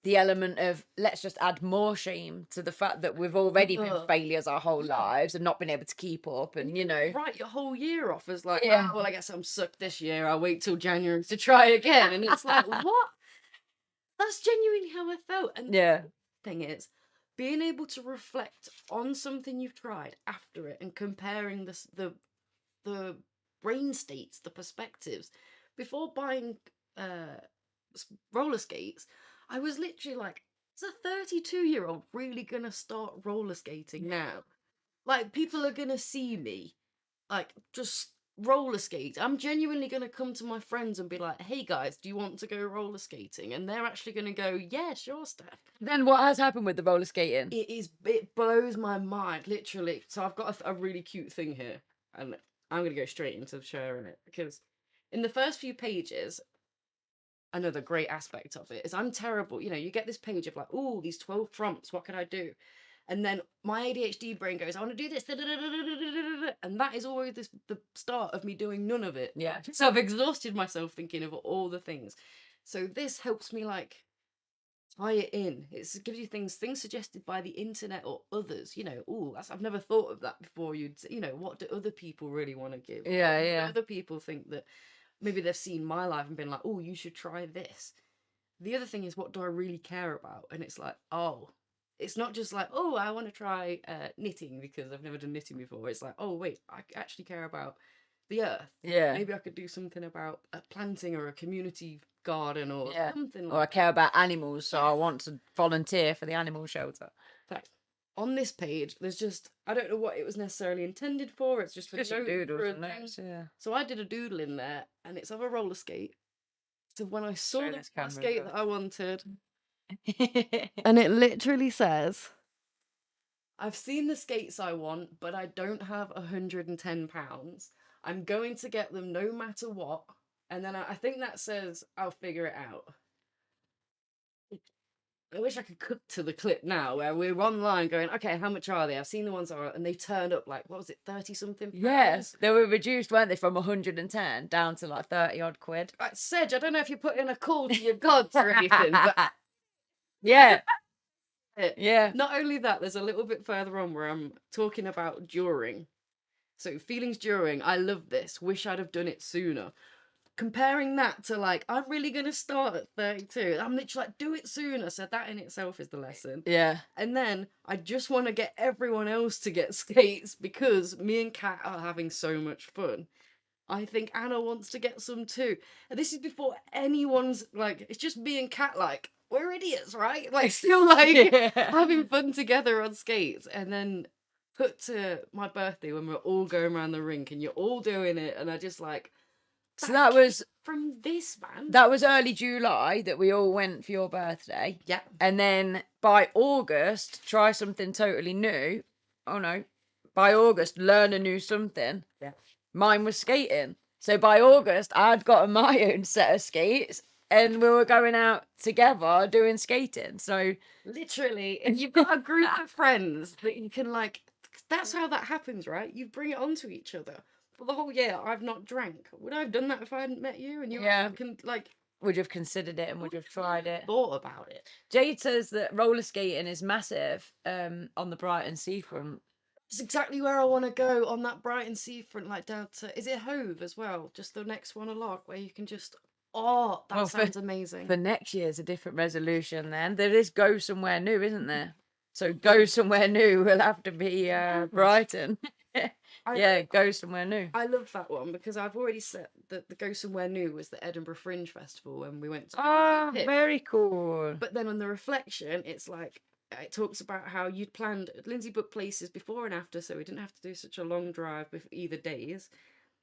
the element of, let's just add more shame to the fact that we've already been failures our whole lives and not been able to keep up, and write your whole year off as like, Yeah. well, I guess I'm sucked this year, I'll wait till January to try again. And it's like, what? That's genuinely how I felt. And yeah. the thing is, being able to reflect on something you've tried after it and comparing the brain states, the perspectives. Before buying roller skates, I was literally like, is a 32-year-old really gonna start roller skating now? Like, people are gonna see me, like, just roller skate. I'm genuinely gonna come to my friends and be like, hey guys, do you want to go roller skating? And they're actually gonna go, yeah, sure, Steph. Then what has happened with the roller skating? It blows my mind, literally. So I've got a really cute thing here, and I'm gonna go straight into sharing it, because in the first few pages, another great aspect of it is I'm terrible. You get this page of like, oh, these 12 prompts, what can I do? And then my ADHD brain goes, I want to do this. And that is always the start of me doing none of it. Yeah. So I've exhausted myself thinking of all the things. So this helps me like tie it in. It gives you things suggested by the internet or others. I've never thought of that before. What do other people really want to give? Yeah. Other people think that maybe they've seen my life and been like, oh, you should try this. The other thing is, what do I really care about? And it's like, oh, it's not just like, oh, I want to try knitting because I've never done knitting before. It's like, oh, wait, I actually care about the earth. Yeah. Maybe I could do something about a planting or a community garden or something like Or I care about animals, so I want to volunteer for the animal shelter. that. On this page, there's just, I don't know what it was necessarily intended for. It's just, Just note doodles for a and thing. notes, yeah. So I did a doodle in there, and it's of a roller skate. So when I saw Show the this roller camera skate as that well. I wanted, and it literally says, I've seen the skates I want, but I don't have £110. I'm going to get them no matter what. And then I think that says, I'll figure it out. I wish I could cut to the clip now where we're online going, okay, how much are they? I've seen the ones are, and they turned up like, what was it, 30 something? Yes, they were reduced, weren't they, from 110 down to like 30 odd quid. Sedge, I don't know if you're putting a call to your gods or anything, but yeah. Yeah. Not only that, there's a little bit further on where I'm talking about during. So feelings during, I love this. Wish I'd have done it sooner. Comparing that to like, I'm really gonna start at 32. I'm literally like, do it sooner. So that in itself is the lesson. Yeah. And then I just want to get everyone else to get skates because me and Kat are having so much fun. I think Anna wants to get some too. And this is before anyone's like, it's just me and Kat, like, we're idiots, right? Like, still like having fun together on skates. And then put to my birthday when we're all going around the rink and you're all doing it. And I just like, So that was from this, man. That was early July that we all went for your birthday. Yeah. And then by August, try something totally new. Oh no. By August, learn a new something. Yeah. Mine was skating. So by August, I'd gotten my own set of skates and we were going out together doing skating. So literally, if you've got a group of friends that you can like, that's how that happens, right? You bring it onto each other. For the whole year, I've not drank. Would I have done that if I hadn't met you? And you can like, would you have considered it and would you have tried it? Thought about it. Jade says that roller skating is massive on the Brighton seafront. It's exactly where I want to go, on that Brighton seafront, like down to, is it Hove as well? Just the next one along where you can just, that sounds amazing. For next year's a different resolution then. There is go somewhere new, isn't there? So go somewhere new will have to be Brighton. Go somewhere new. I love that one because I've already said that the go somewhere new was the Edinburgh Fringe Festival when we went to very cool. But then on the reflection, it's like, it talks about how you'd planned, Lindsay booked places before and after, so we didn't have to do such a long drive with either days.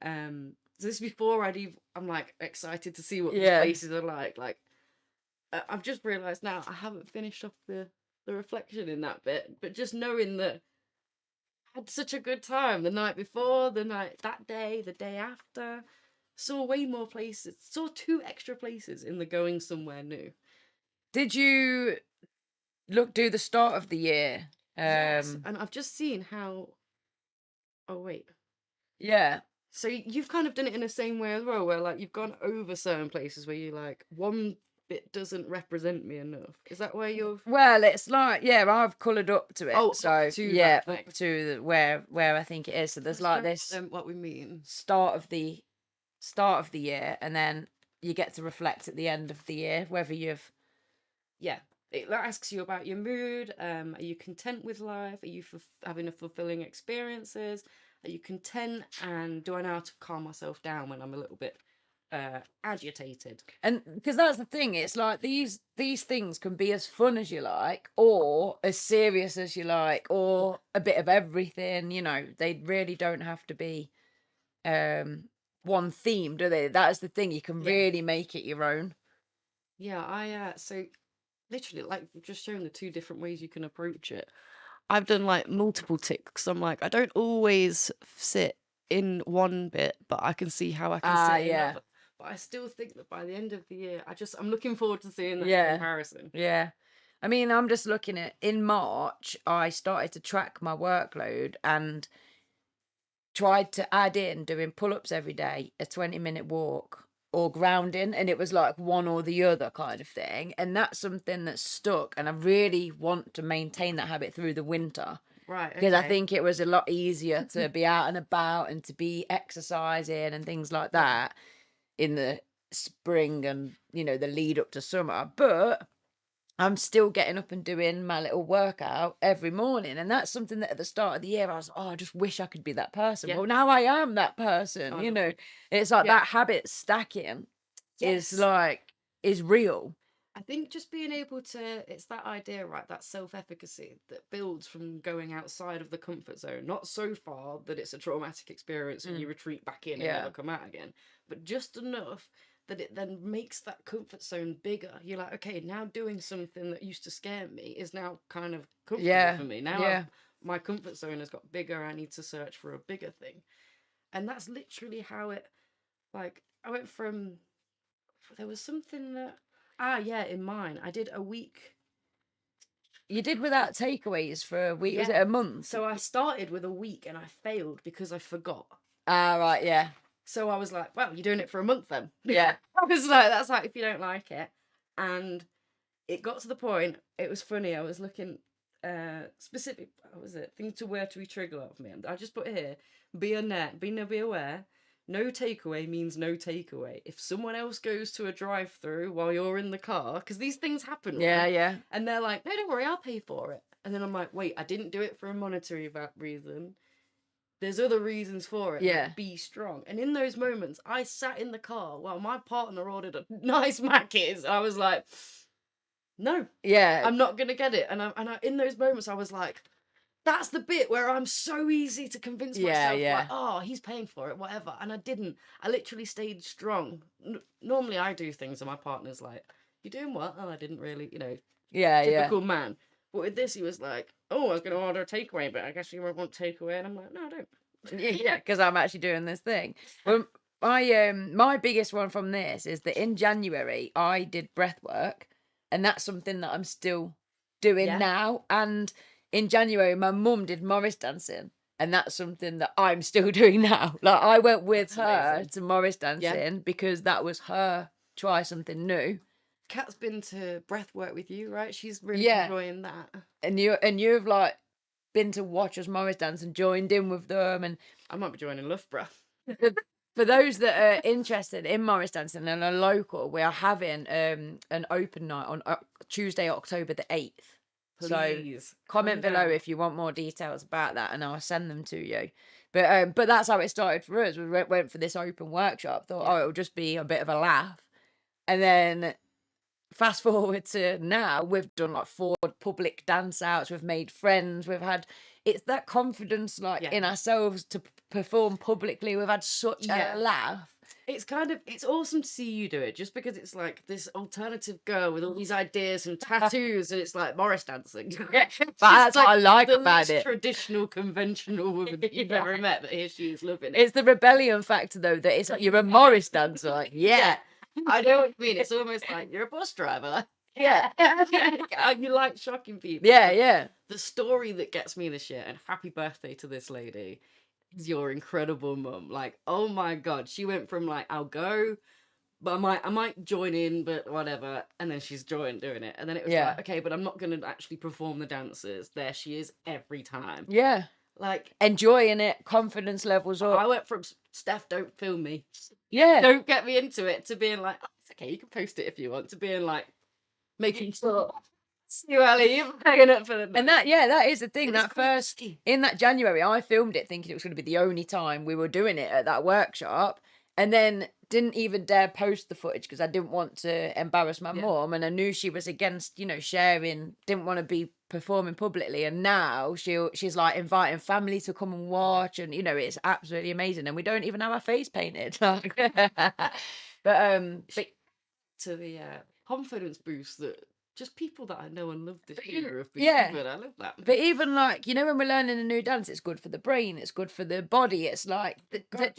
So this is before I'm like excited to see what these places are like. Like, I've just realised now I haven't finished off the reflection in that bit, but just knowing that I had such a good time the night before, that day, the day after, saw way more places, saw 2 extra places in the going somewhere new. Did you do the start of the year? Yes, and I've just seen how. Oh wait. Yeah. So you've kind of done it in the same way as well, where like you've gone over certain places where you like one bit doesn't represent me enough. Is that where you're? Well, it's like I've coloured up to it. Oh, so up to where I think it is. So there's like this what we mean start of the year, and then you get to reflect at the end of the year whether you've. Yeah. It asks you about your mood. Are you content with life? Are you having a fulfilling experiences? Are you content? And do I know how to calm myself down when I'm a little bit agitated? And because that's the thing, it's like these things can be as fun as you like, or as serious as you like, or a bit of everything. You know, they really don't have to be one theme, do they? That's the thing. You can really make it your own. Yeah, so literally, like, just showing the 2 different ways you can approach it. I've done like multiple ticks. I'm like, I don't always sit in one bit, but I can see how I can sit in another. But I still think that by the end of the year, I'm looking forward to seeing that comparison. Yeah. I mean, I'm just looking at, in March, I started to track my workload and tried to add in doing pull-ups every day, a 20-minute walk, or grounding, and it was like one or the other kind of thing. And that's something that's stuck, and I really want to maintain that habit through the winter. Right. Because I think it was a lot easier to be out and about and to be exercising and things like that in the spring and, you know, the lead up to summer, but I'm still getting up and doing my little workout every morning. And that's something that at the start of the year, I was, oh, I just wish I could be that person. Yeah. Well, now I am that person, Oh, you no. know, it's like Yeah. that habit stacking Yes. is real. I think just being able to, it's that idea, right? That self-efficacy that builds from going outside of the comfort zone, not so far that it's a traumatic experience and you retreat back in and Yeah. never come out again, but just enough that it then makes that comfort zone bigger. You're like, okay, now doing something that used to scare me is now kind of comfortable Yeah. for me. Now Yeah. my comfort zone has got bigger. I need to search for a bigger thing. And that's literally how it, like, I went from, there was something that, yeah, in mine, I did a week. You did without takeaways for a week. Was it Yeah. a month? So I started with a week and I failed because I forgot. Ah, right. Yeah. So I was like, well, you're doing it for a month then. Yeah. I was like, that's like if you don't like it. And it got to the point, it was funny. I was looking specific, what was it? Thing to wear to be trigger of me. And I just put here, be aware. No takeaway means no takeaway. If someone else goes to a drive-through while you're in the car, because these things happen, Yeah. right? Yeah. And they're like, no, don't worry, I'll pay for it. And then I'm like, wait, I didn't do it for a monetary reason. There's other reasons for it. Yeah. Like, be strong. And in those moments, I sat in the car while my partner ordered a nice Macca's. I was like, no, Yeah. I'm not gonna get it. And I in those moments, I was like, that's the bit where I'm so easy to convince myself, Yeah. like, oh, he's paying for it, whatever. And I didn't. I literally stayed strong. Normally, I do things, and my partner's like, "You doing what?" And I didn't really, Yeah. typical man. But with this, he was like, "Oh, I was going to order a takeaway, but I guess you won't want takeaway." And I'm like, "No, I don't." Yeah, because I'm actually doing this thing. Well, my biggest one from this is that in January I did breath work, and that's something that I'm still doing Yeah. now. And in January, my mum did Morris dancing, and that's something that I'm still doing now. Like I went with That's her amazing. to Morris dancing because that was her try something new. Kat's been to breath work with you, right? She's really Yeah. enjoying that. And you've like been to watch us Morris dance and joined in with them, and I might be joining Loughborough. for those that are interested in Morris dancing and are local, we are having an open night on Tuesday, October the 8th. Please, so comment come below down. if you want more details about that, and I'll send them to you. But that's how it started for us. We went for this open workshop. Thought, Yeah. oh, it'll just be a bit of a laugh, and then fast forward to now, we've done like 4 public dance outs. We've made friends. We've had it's that confidence like Yeah. in ourselves to perform publicly. We've had such Yeah. a laugh. It's awesome to see you do it, just because it's like this alternative girl with all these ideas and tattoos, and it's like Morris dancing. Yeah, She's but that's what I like the about least it. traditional, conventional woman you've Yeah. ever met, but here she is loving it. It's the rebellion factor though, that it's like you're a Morris dancer. Like, yeah. I know what you mean. It's almost like you're a bus driver. Yeah. You like shocking people. Yeah, but yeah. The story that gets me this year, and happy birthday to this lady, is your incredible mum. Like, oh my god, she went from like, I'll go, but I might join in, but whatever, and then she's doing it, and then it was Yeah. like, okay, but I'm not gonna actually perform the dances. There she is every time. Yeah. Like, Enjoying it, confidence levels up. I went from Steph, don't film me, Yeah. don't get me into it, to being like, oh, it's okay, you can post it if you want, to being like, making sure. See you, Ali, you're hanging up for the night. And that is the thing. It's That first crazy. in that January, I filmed it thinking it was going to be the only time we were doing it at that workshop, and then didn't even dare post the footage because I didn't want to embarrass my mum, and I knew she was against, sharing, didn't want to be performing publicly. And now she's like inviting family to come and watch, and it's absolutely amazing. And we don't even have our face painted. but to the confidence boost that just people that I know and love this year have been yeah. given. I love that. But even like, when we're learning a new dance, it's good for the brain, it's good for the body. It's like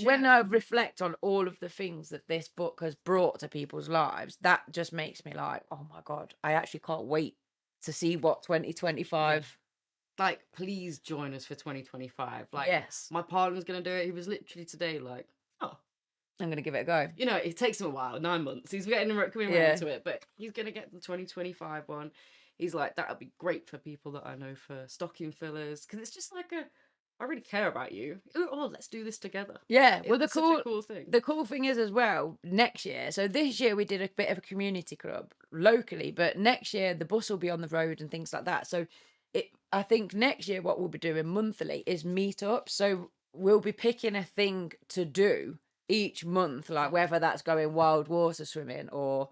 when I reflect on all of the things that this book has brought to people's lives, that just makes me like, oh my God, I actually can't wait to see what 2025. Like, please join us for 2025. Like, Yes. my partner's going to do it. He was literally today like, oh, I'm going to give it a go. it takes him a while, 9 months. He's coming around to it, but he's going to get the 2025 one. He's like, that would be great for people that I know for stocking fillers, because it's just like I really care about you. Oh, let's do this together. Yeah, well, It's such a cool thing. the cool thing is as well, next year, so this year we did a bit of a community club locally, but next year the bus will be on the road and things like that. So I think next year what we'll be doing monthly is meetups. So we'll be picking a thing to do each month, like whether that's going wild water swimming or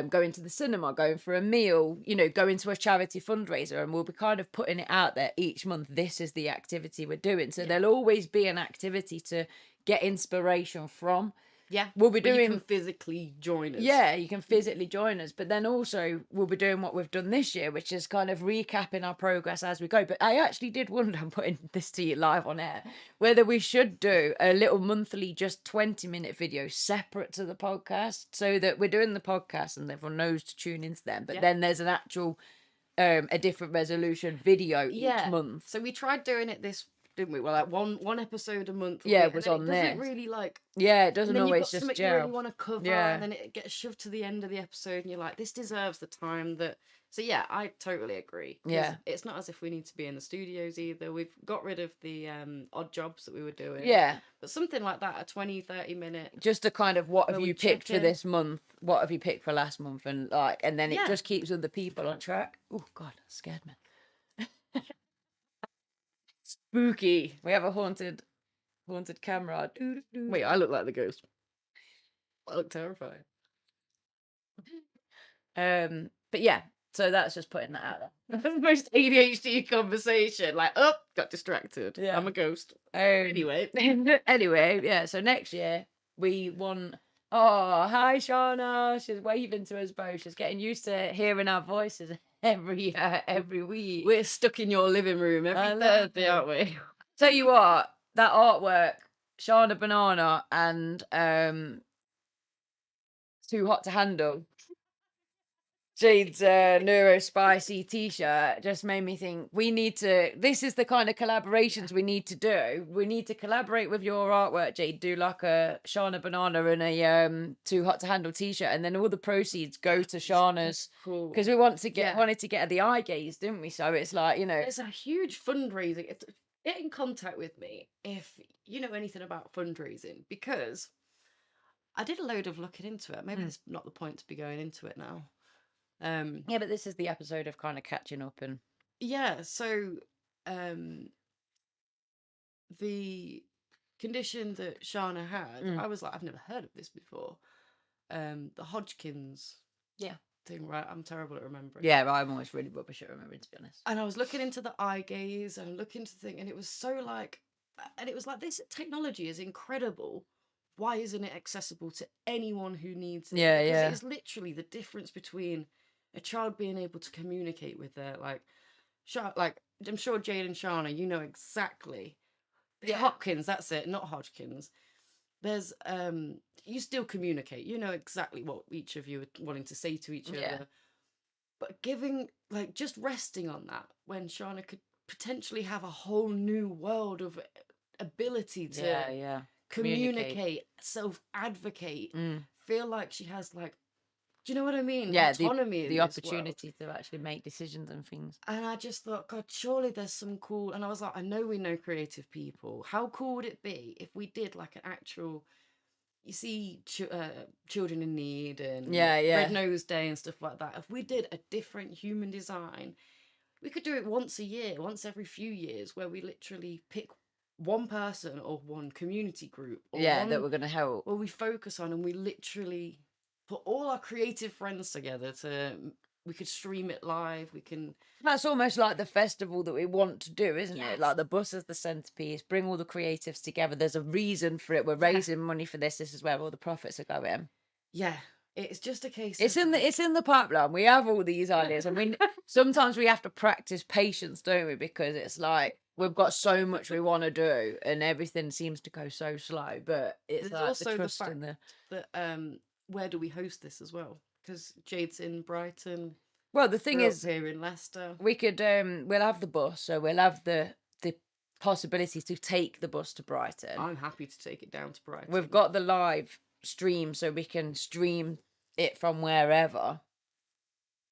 going to the cinema, going for a meal, going to a charity fundraiser, and we'll be kind of putting it out there each month. This is the activity we're doing. So there'll always be an activity to get inspiration from. Yeah, we'll be doing. You can physically join us. Yeah, you can physically join us, but then also we'll be doing what we've done this year, which is kind of recapping our progress as we go. But I actually did wonder, I'm putting this to you live on air, whether we should do a little monthly, just 20-minute video separate to the podcast, so that we're doing the podcast and everyone knows to tune into them. But then there's an actual, a different resolution video each month. So we tried doing it this, didn't we? Well, like one episode a month. Yeah, it was on it there. doesn't really like. Yeah, it doesn't and then always you've got just something gel. you really want to cover, and then it gets shoved to the end of the episode, and you're like, this deserves the time that. So yeah, I totally agree. Yeah, it's not as if we need to be in the studios either. We've got rid of the odd jobs that we were doing. Yeah, but something like that, a 20-30 minute, just to kind of, what have you picked for this month? What have you picked for last month? And then it just keeps other people on track. Oh God, that scared me. Spooky. We have a haunted camera. Wait, I look like the ghost. I look terrifying. But yeah, so that's just putting that out there. The most ADHD conversation. Like, got distracted. Yeah. I'm a ghost. Anyway, yeah. So next year we want. Oh, hi, Shauna. She's waving to us both. She's getting used to hearing our voices every week. We're stuck in your living room every Thursday, aren't we? Tell you what, that artwork, Shauna Banana and Too Hot to Handle, Jade's Neuro Spicy t-shirt, just made me think this is the kind of collaborations we need to do. We need to collaborate with your artwork, Jade, do like a Shauna Banana and a Too Hot to Handle t-shirt, and then all the proceeds go to Shauna's, because we wanted to get her the eye gaze, didn't we? So it's like, there's a huge fundraising. Get in contact with me if you know anything about fundraising, because I did a load of looking into it. Maybe it's not the point to be going into it now. Yeah, but this is the episode of kind of catching up. And so the condition that Shauna had, I was like, I've never heard of this before. The Hodgkin's thing, right? I'm terrible at remembering. Yeah, I'm always really rubbish at remembering, to be honest. And I was looking into the eye gaze and looking into the thing, and it was so like, and it was like, this technology is incredible. Why isn't it accessible to anyone who needs it? Yeah, because it's literally the difference between a child being able to communicate with their like I'm sure Jade and Shauna, you know exactly. Hopkins, that's it, not Hodgkin's. There's you still communicate. You know exactly what each of you are wanting to say to each other. But giving, like, just resting on that, when Shauna could potentially have a whole new world of ability to communicate, self-advocate, feel like she has, like, do you know what I mean? Yeah, autonomy, the opportunity to actually make decisions and things. And I just thought, God, surely there's some cool. And I was like, I know we know creative people. How cool would it be if we did like an actual, you see, children in need and Red Nose Day and stuff like that. If we did a different human design, we could do it once a year, once every few years, where we literally pick one person or one community group, or that we're gonna help, where we focus on, and we literally put all our creative friends together we could stream it live. That's almost like the festival that we want to do, isn't it? Like the bus is the centerpiece, bring all the creatives together. There's a reason for it. We're raising money for this. This is where all the profits are going. Yeah. It's just a case it's in the pipeline. We have all these ideas, and sometimes we have to practice patience, don't we? Because it's like we've got so much we want to do, and everything seems to go so slow. But it's like also the trust in that where do we host this as well? Because Jade's in Brighton. Well, the thing is, here in Leicester, we could we'll have the bus, so we'll have the possibility to take the bus to Brighton. I'm happy to take it down to Brighton. We've got the live stream, so we can stream it from wherever.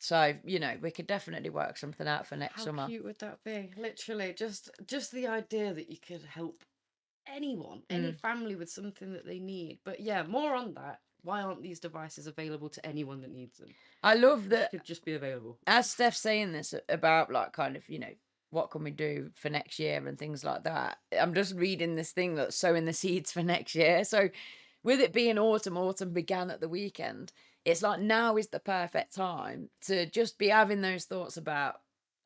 So, you know, we could definitely work something out for next How summer. cute would that be? Literally, just the idea that you could help anyone, any family with something that they need. But yeah, more on that. Why aren't these devices available to anyone that needs them? I love They that, could just be available. as Steph's saying this about like kind of, you know, what can we do for next year and things like that. I'm just reading this thing that's sowing the seeds for next year. So with it being autumn began at the weekend, it's like now is the perfect time to just be having those thoughts about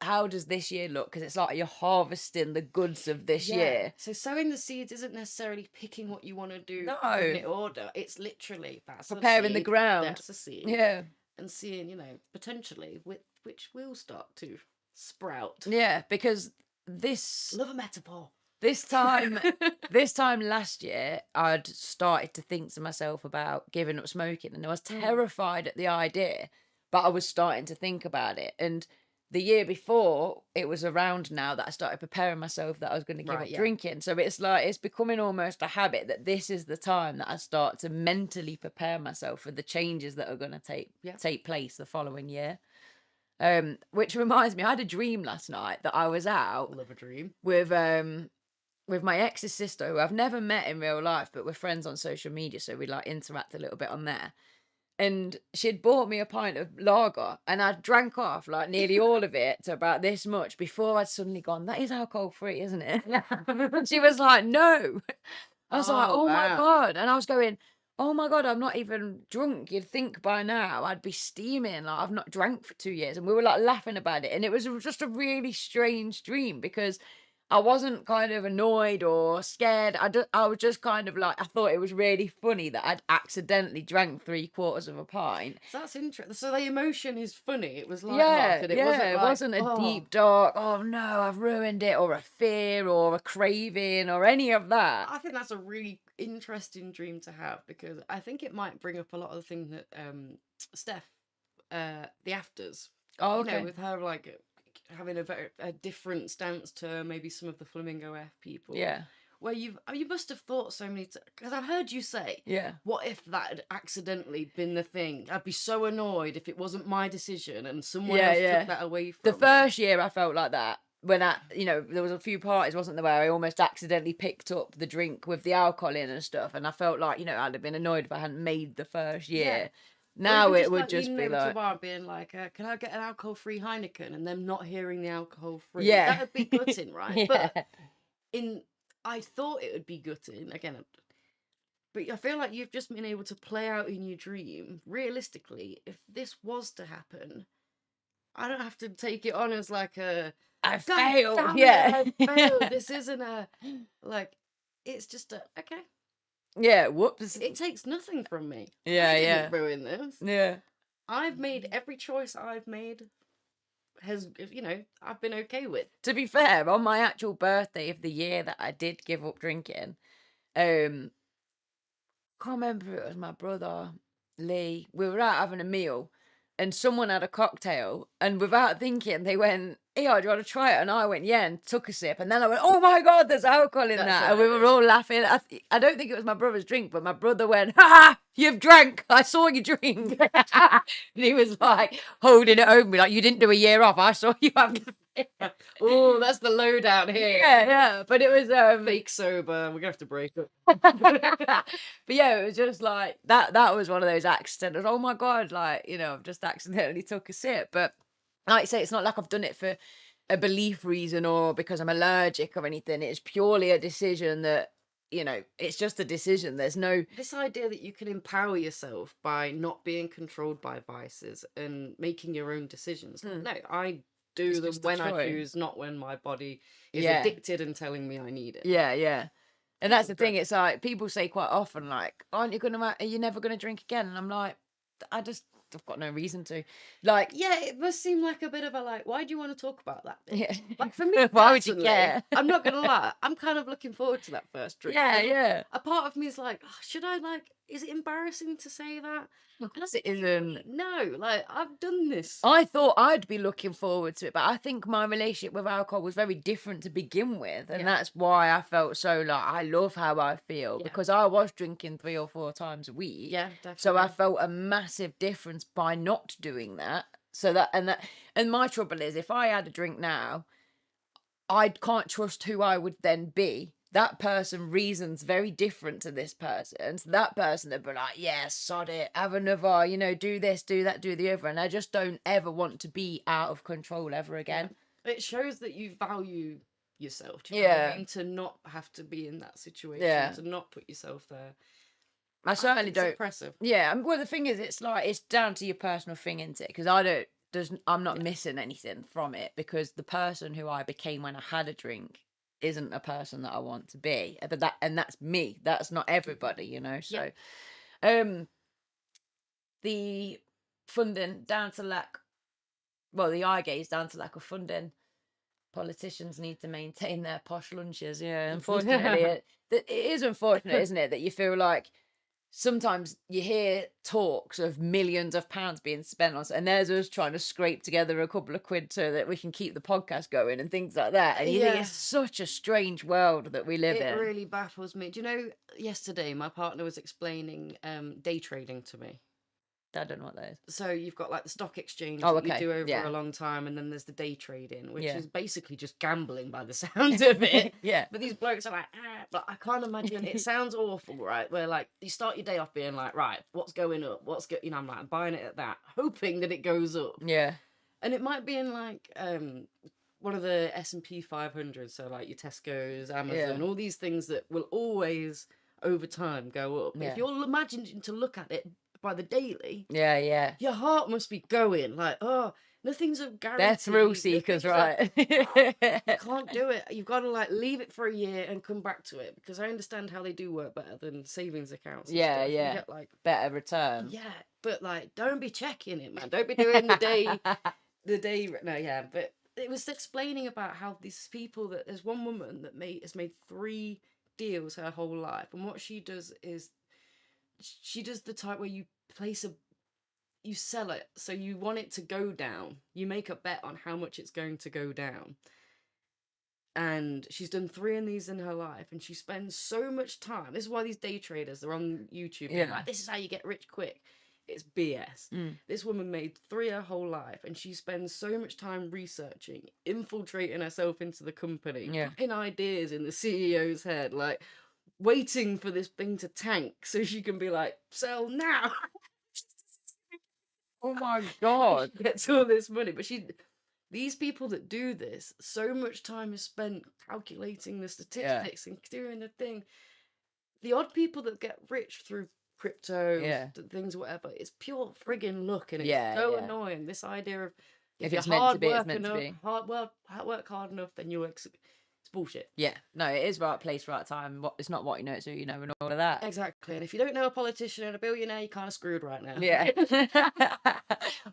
how does this year look? Because it's like you're harvesting the goods of this year. So sowing the seeds isn't necessarily picking what you want to do No. in the order. It's literally that's Preparing the seed, ground. that's a seed. Yeah. And seeing, you know, potentially which will start to sprout. Yeah, because this Love a metaphor. this time last year, I'd started to think to myself about giving up smoking, and I was terrified at the idea, but I was starting to think about it. And the year before, it was around now that I started preparing myself that I was going to give up drinking. So it's like it's becoming almost a habit that this is the time that I start to mentally prepare myself for the changes that are going to take place the following year. Which reminds me, I had a dream last night that I was out Love a dream. with my ex's sister, who I've never met in real life, but we're friends on social media, so we like interact a little bit on there. And she'd bought me a pint of lager, and I drank off like nearly all of it to about this much before I'd suddenly gone, that is alcohol free, isn't it? And she was like, no. I was like, oh my God. And I was going, oh my God, I'm not even drunk. You'd think by now I'd be steaming. Like, I've not drank for 2 years. And we were like laughing about it. And it was just a really strange dream because I wasn't kind of annoyed or scared. I was just kind of like, I thought it was really funny that I'd accidentally drank 3/4 of a pint. So that's interesting. So the emotion is funny. It was Yeah, light-hearted. it wasn't a deep, dark, oh no, I've ruined it, or a fear, or a craving, or any of that. I think that's a really interesting dream to have because I think it might bring up a lot of the things that Steph, the afters, Oh, you know, okay. with her like having a different stance to maybe some of the Flamingo F people. Yeah. Where you must have thought so many because I've heard you say, Yeah. what if that had accidentally been the thing? I'd be so annoyed if it wasn't my decision and someone else took that away from The me. first year I felt like that when you know, there was a few parties, wasn't there, where I almost accidentally picked up the drink with the alcohol in and stuff, and I felt like, you know, I'd have been annoyed if I hadn't made the first year. Yeah. Now it would like just leaning be over to a like, bar and being like, can I get an alcohol-free Heineken? And them not hearing the alcohol-free. Yeah. That would be gutting, right? Yeah. But I thought it would be gutting, again, but I feel like you've just been able to play out in your dream, realistically, if this was to happen, I don't have to take it on as like I God failed. damn it, Yeah. I failed. This isn't like, it's just okay. Yeah, whoops. It takes nothing from me. Yeah, I yeah. didn't ruin this. Yeah. I've made every choice I've made has, you know, I've been okay with. To be fair, on my actual birthday of the year that I did give up drinking, can't remember if it was my brother, Lee. We were out having a meal and someone had a cocktail, and without thinking, they went, "Hey, do you want to try it?" And I went, "Yeah," and took a sip. And then I went, "Oh my God, there's alcohol in that." And we were all laughing. I don't think it was my brother's drink, but my brother went, "Ha ha, you've drank. I saw you drink." And he was like holding it over me, like, "You didn't do a year off. I saw you have." Oh, that's the lowdown here. Yeah. But it was Fake sober. We're gonna have to break up. But yeah, it was just like that was one of those accidents. Oh my God, like, you know, I've just accidentally took a sip. But like I say, it's not like I've done it for a belief reason or because I'm allergic or anything. It's purely a decision that, you know, it's just a decision. There's no This idea that you can empower yourself by not being controlled by vices and making your own decisions. No, I do It's them just a when I choice. choose, not when my body is Yeah. addicted and telling me I need it. Yeah. And that's the thing. It's like people say quite often, like, "Aren't you are you never gonna drink again?" And I'm like, I've got no reason to. Like, Yeah, it must seem like a bit of a like, why do you want to talk about that bit? yeah. Like for me, Why would you personally, care? I'm not gonna lie, I'm kind of looking forward to that first drink. Yeah. A part of me is like, oh, should I like? Is it embarrassing to say that? Of course it isn't. No, like I've done this. I thought I'd be looking forward to it, but I think my relationship with alcohol was very different to begin with. And that's why I felt so like, I love how I feel because I was drinking 3 or 4 times a week. Yeah, definitely. So I felt a massive difference by not doing that. So and my trouble is, if I had a drink now, I can't trust who I would then be. That person reasons very different to this person. So that person would be like, yeah, sod it, have another, do this, do that, do the other. And I just don't ever want to be out of control ever again. It shows that you value yourself. Do you know what I mean? To not have to be in that situation, to not put yourself there. I certainly don't. Impressive. Yeah. Well, the thing is, it's down to your personal thing, isn't it? Because I'm not missing anything from it, because the person who I became when I had a drink isn't a person that I want to be. But that's me. That's not everybody, So, the funding down to lack. Well, the eye gaze down to lack of funding. Politicians need to maintain their posh lunches. Yeah, unfortunately, it is unfortunate, isn't it, that you feel like sometimes you hear talks of millions of pounds being spent on, and there's us trying to scrape together a couple of quid so that we can keep the podcast going and things like that. And you think it's such a strange world that we live in. It really baffles me. Do you know, yesterday my partner was explaining day trading to me. I don't know what that is. So you've got like the stock exchange that you do over a long time, and then there's the day trading, which is basically just gambling by the sound of it. But these blokes are like, but I can't imagine. It sounds awful, right? Where like you start your day off being like, right, what's going up? I'm like buying it at that, hoping that it goes up. Yeah. And it might be in like one of the S&P 500, so like your Tesco's, Amazon, all these things that will always over time go up. If you're imagining to look at it by the daily, your heart must be going like, oh, nothing's a guarantee. They're thrill seekers, right? You can't do it. You've got to like leave it for a year and come back to it, because I understand how they do work better than savings accounts. You get like better return. Yeah, but like, don't be checking it, man. Don't be doing the day. But it was explaining about how these people, that there's one woman that has made 3 deals her whole life, and what she does is she does the type where you sell it, so you want it to go down. You make a bet on how much it's going to go down. And she's done 3 of these in her life, and she spends so much time. This is why these day traders, they're on YouTube. Like, this is how you get rich quick. It's BS. This woman made 3 her whole life, and she spends so much time researching, infiltrating herself into the company, putting ideas in the CEO's head, like waiting for this thing to tank so she can be like, sell now. Oh my God. She gets all this money. But these people that do this, so much time is spent calculating the statistics and doing the thing. The odd people that get rich through crypto, things, whatever, it's pure friggin' luck, and it's so annoying. This idea of if it's you're meant to be, hard it's meant to be. work hard enough, then you'll it's bullshit. Yeah, no, it is right place, right time. It's not what you know, it's who you know, and all of that. Exactly. And if you don't know a politician and a billionaire, you're kind of screwed right now. Yeah.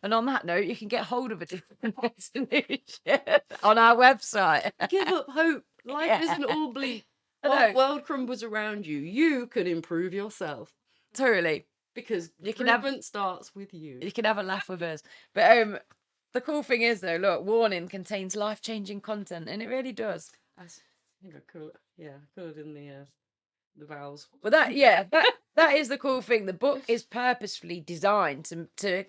And on that note, you can get hold of a different solution on our website. Give up hope. Life isn't all bleak. While the world crumbles around you, you can improve yourself. Totally. Because improvement starts with you. You can have a laugh with us. But the cool thing is, though, look, warning contains life-changing content, and it really does. I think I could in the vowels. But that is the cool thing. The book is purposefully designed to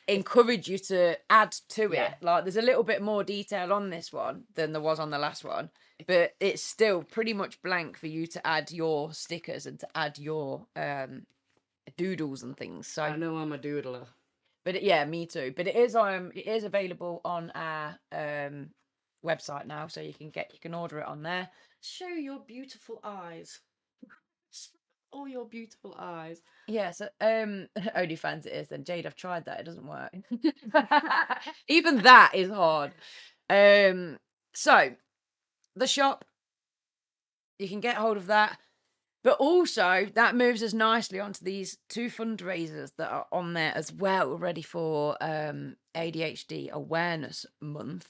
encourage you to add to it. Like, there's a little bit more detail on this one than there was on the last one, but it's still pretty much blank for you to add your stickers and to add your doodles and things. So I know I'm a doodler. But me too. But it is available on our website now, so you can order it on there. Show your beautiful eyes. All your beautiful eyes. Yeah, so OnlyFans it is. Then Jade, I've tried that, it doesn't work. Even that is hard. So the shop, you can get hold of that. But also, that moves us nicely onto these 2 fundraisers that are on there as well, ready for ADHD Awareness Month.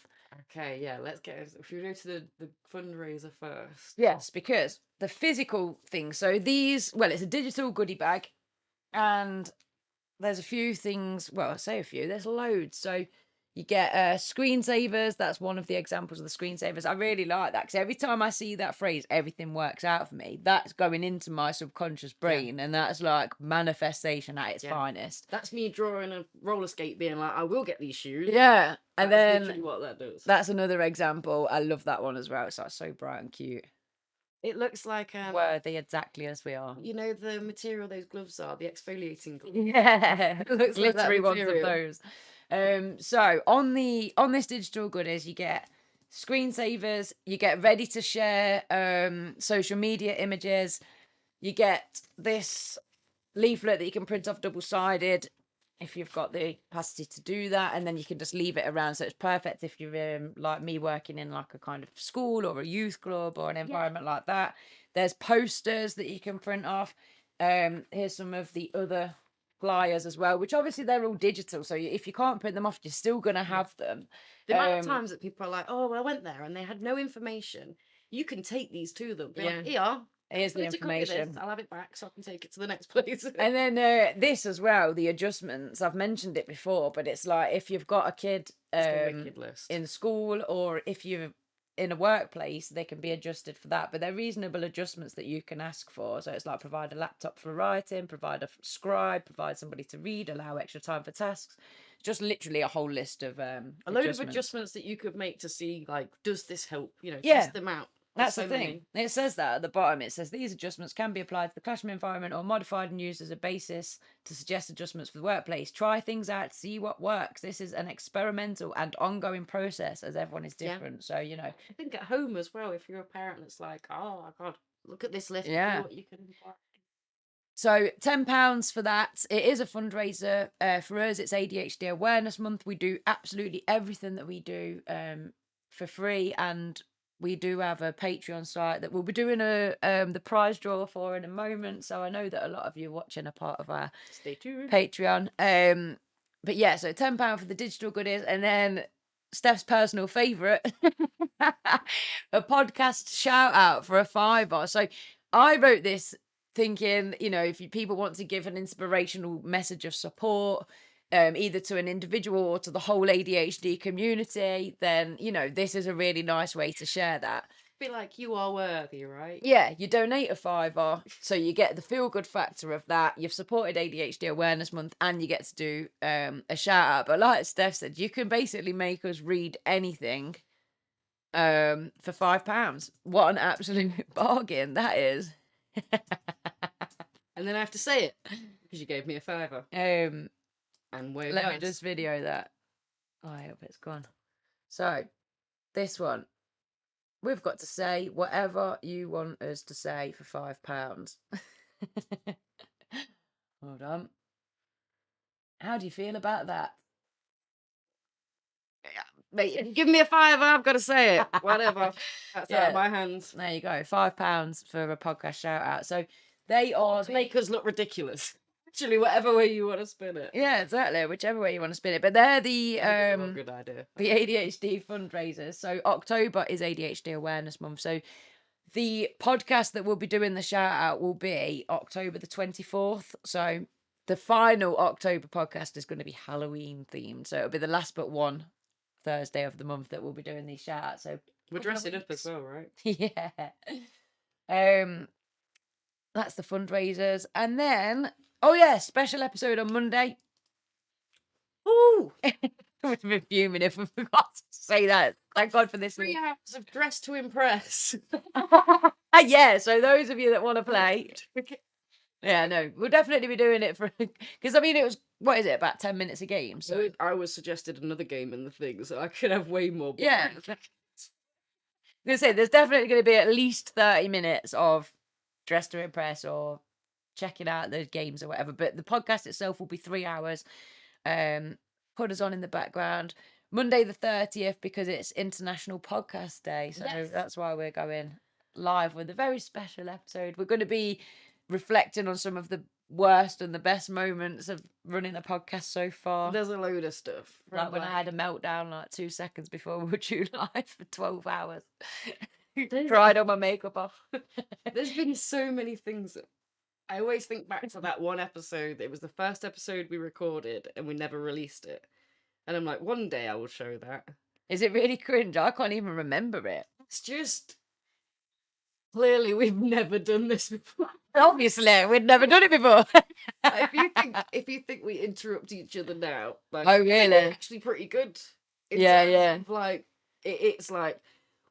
Okay, yeah, let's if we go to the fundraiser first. Yes, because the physical thing, so it's a digital goodie bag, and there's a few things, well, I say a few, there's loads. So You get screensavers. That's one of the examples of the screensavers. I really like that because every time I see that phrase, everything works out for me. That's going into my subconscious brain, and that's like manifestation at its finest. That's me drawing a roller skate, being like, I will get these shoes. Yeah, and That's then literally what that does. that's another example. I love that one as well. It's like so bright and cute. It looks like Worthy exactly as we are. you know the material those gloves are, the exfoliating gloves. Yeah, It looks like that glittery ones of material. those. So on this digital goodies, you get screensavers, you get ready to share social media images, you get this leaflet that you can print off double-sided if you've got the capacity to do that, and then you can just leave it around, so it's perfect if you're like me, working in like a kind of school or a youth club or an environment like that. There's posters that you can print off. Here's some of the other flyers as well, which obviously they're all digital, so if you can't print them off, you're still gonna have them. The amount of times that people are like, oh, well, I went there and they had no information. You can take these to them. Be like, here, Here's the here's a copy of this. information. I'll have it back so I can take it to the next place. And then this as well, the adjustments. I've mentioned it before, but it's like if you've got a kid It's the wicked list. in school, or if you're in a workplace, they can be adjusted for that. But they're reasonable adjustments that you can ask for. So it's like provide a laptop for writing, provide a scribe, provide somebody to read, allow extra time for tasks. Just literally a whole list of a load of adjustments that you could make to see, like, does this help? You know, test them out. That's the thing. It says that at the bottom. It says these adjustments can be applied to the classroom environment or modified and used as a basis to suggest adjustments for the workplace. Try things out, see what works. This is an experimental and ongoing process, as everyone is different. So, you know. I think at home as well, if you're a parent that's like, oh my God, look at this list. Yeah. See what you can buy. So £10 for that. It is a fundraiser. For us, it's ADHD Awareness Month. We do absolutely everything that we do for free, and we do have a Patreon site that we'll be doing the prize draw for in a moment. So I know that a lot of you watching are part of our Stay tuned. Patreon. But yeah, so £10 for the digital goodies, and then Steph's personal favourite, a podcast shout out for a £5. So I wrote this thinking, you know, if people want to give an inspirational message of support, either to an individual or to the whole ADHD community, then, you know, this is a really nice way to share that. Be like, you are worthy, right? Yeah, you donate a £5, so you get the feel-good factor of that. You've supported ADHD Awareness Month, and you get to do a shout-out. But like Steph said, you can basically make us read anything for £5. What an absolute bargain that is. And then I have to say it because you gave me a £5. And let me just video that. Oh, I hope it's gone. So this one, we've got to say whatever you want us to say for £5. Hold on. How do you feel about that? Mate, give me a £5, I've got to say it. Whatever. That's out of my hands. There you go. £5 for a podcast shout out. So they are to make us look ridiculous. Actually, whatever way you want to spin it. Yeah, exactly. Whichever way you want to spin it. But they're the good idea. The ADHD fundraisers. So October is ADHD Awareness Month. So the podcast that we'll be doing the shout out will be October the 24th. So the final October podcast is going to be Halloween themed. So it'll be the last but one Thursday of the month that we'll be doing these shout outs. So we're dressing up as well, right? Yeah. That's the fundraisers. And then, oh yeah, special episode on Monday. Ooh! I would have been fuming if we forgot to say that. Thank God for this. 3 hours of Dress to Impress. Yeah, so those of you that want to play. Yeah, no, we'll definitely be doing it for, because I mean, it was, what is it, about 10 minutes a game? So I was suggested another game in the thing, so I could have way more. Yeah. I was going to say, there's definitely going to be at least 30 minutes of Dress to Impress or checking out the games or whatever, but the podcast itself will be 3 hours. Put us on in the background. Monday the 30th, because it's International Podcast Day, so that's why we're going live with a very special episode. We're going to be reflecting on some of the worst and the best moments of running a podcast so far. There's a load of stuff. Like when I had a meltdown like 2 seconds before we were due live for 12 hours. Cried all my makeup off. There's been so many things. I always think back to that one episode. It was the first episode we recorded and we never released it. And I'm like, one day I will show that. Is it really cringe? I can't even remember it. It's just clearly we've never done this before. Obviously, we'd never done it before. if you think we interrupt each other now, like, Oh, I think really? we're actually pretty good. In Yeah, terms yeah. of, like, it's like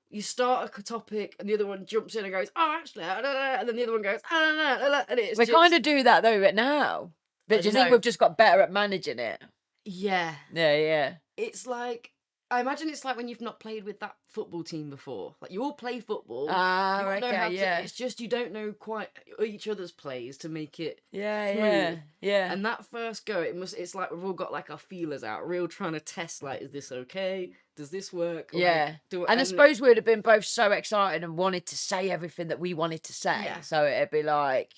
you start a topic and the other one jumps in and goes, "Oh, actually," and then the other one goes, and it's We just kind of do that though, but now. But do you think know. we've just got better at managing it? Yeah. Yeah, yeah. It's like, I imagine it's like when you've not played with that football team before. Like, you all play football. Ah, You all know how okay, to. yeah. It's just you don't know quite each other's plays to make it Yeah, smooth. yeah, yeah. And that first go, it's like we've all got like our feelers out, real trying to test, like, is this okay? Does this work? Yeah. Do And I suppose we'd have been both so excited and wanted to say everything that we wanted to say. Yeah. So it'd be like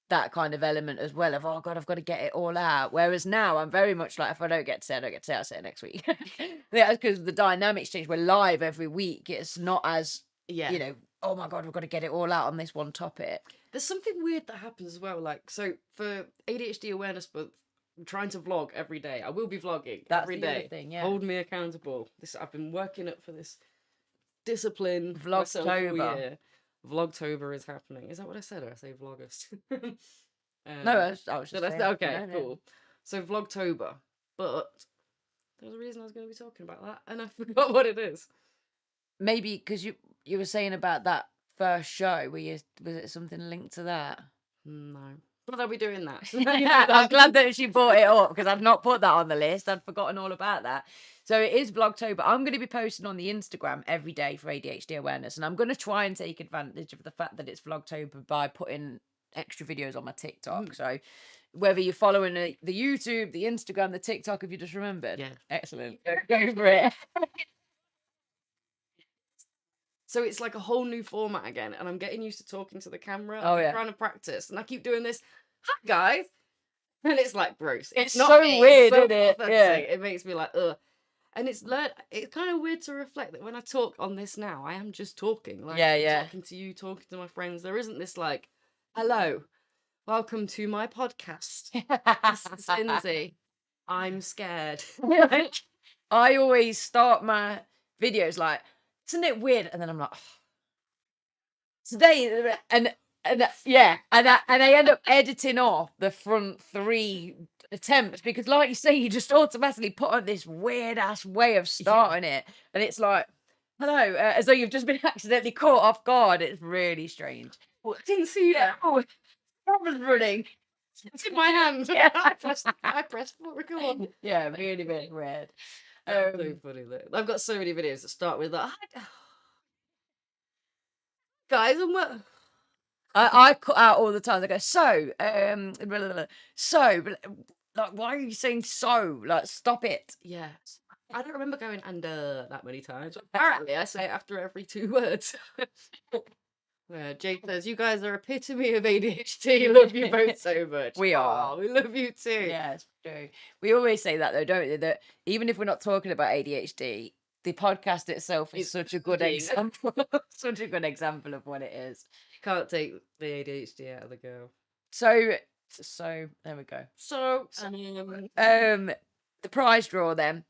that kind of element as well of, oh God, I've got to get it all out. Whereas now I'm very much like, if I don't get to say it, I don't get to say it, I'll say it next week. Yeah, because the dynamics change. We're live every week. It's not as, Yeah. you know, oh my God, we've got to get it all out on this one topic. There's something weird that happens as well. Like, so for ADHD Awareness Month, I'm trying to vlog every day. I will be vlogging every the other day. thing, yeah. Hold me accountable. I've been working up for this discipline myself all Vlogtober. year. Vlogtober is happening. Is that what I said? Or I say Vlogust? No, I was just Did I saying, say? Okay, no, no. cool. So Vlogtober, but there's a reason I was going to be talking about that, and I forgot what it is. Maybe because you were saying about that first show, was it something linked to that? No, but I'll be doing that. I'm glad that she brought it up because I'd not put that on the list. I'd forgotten all about that. So it is Vlogtober. I'm going to be posting on the Instagram every day for ADHD awareness, and I'm going to try and take advantage of the fact that it's Vlogtober by putting extra videos on my TikTok. So whether you're following the YouTube, the Instagram, the TikTok, if you just remembered, Yeah, excellent. Go for it. so it's like a whole new format again, and I'm getting used to talking to the camera. Oh, I'm yeah. trying to practice, and I keep doing this. Hi guys, and it's like gross. It's not so me, weird, so isn't it? authentic. Yeah. It makes me like ugh. And it's kind of weird to reflect that when I talk on this now, I am just talking. Like, Yeah, I'm yeah. talking to you, talking to my friends. There isn't this like, hello, welcome to my podcast. This is Lindsay. I'm scared. I always start my videos like, isn't it weird? And then I'm like, oh. Today, and yeah, and I end up editing off the front 3 attempts because, like you say, you just automatically put on this weird ass way of starting it, and it's like, hello, as though you've just been accidentally caught off guard. It's really strange. I didn't see that. Oh, camera's running. It's in my hand. Yeah. I pressed record. Yeah, really, really weird. That's so funny. I've got so many videos that start with that. Guys, and what? I cut out all the time. I go, so, blah, blah, blah. So, like, why are you saying so? Like, stop it. Yeah. I don't remember going and that many times. Apparently, I say it after every 2 words. Jake says, you guys are epitome of ADHD. Love you both so much. We are. Oh, we love you too. Yeah, it's true. We always say that though, don't we? That even if we're not talking about ADHD, the podcast itself is It's such a good indeed. example. Such a good example of what it is. Can't take the ADHD out of the girl. So there we go. So, The prize draw then.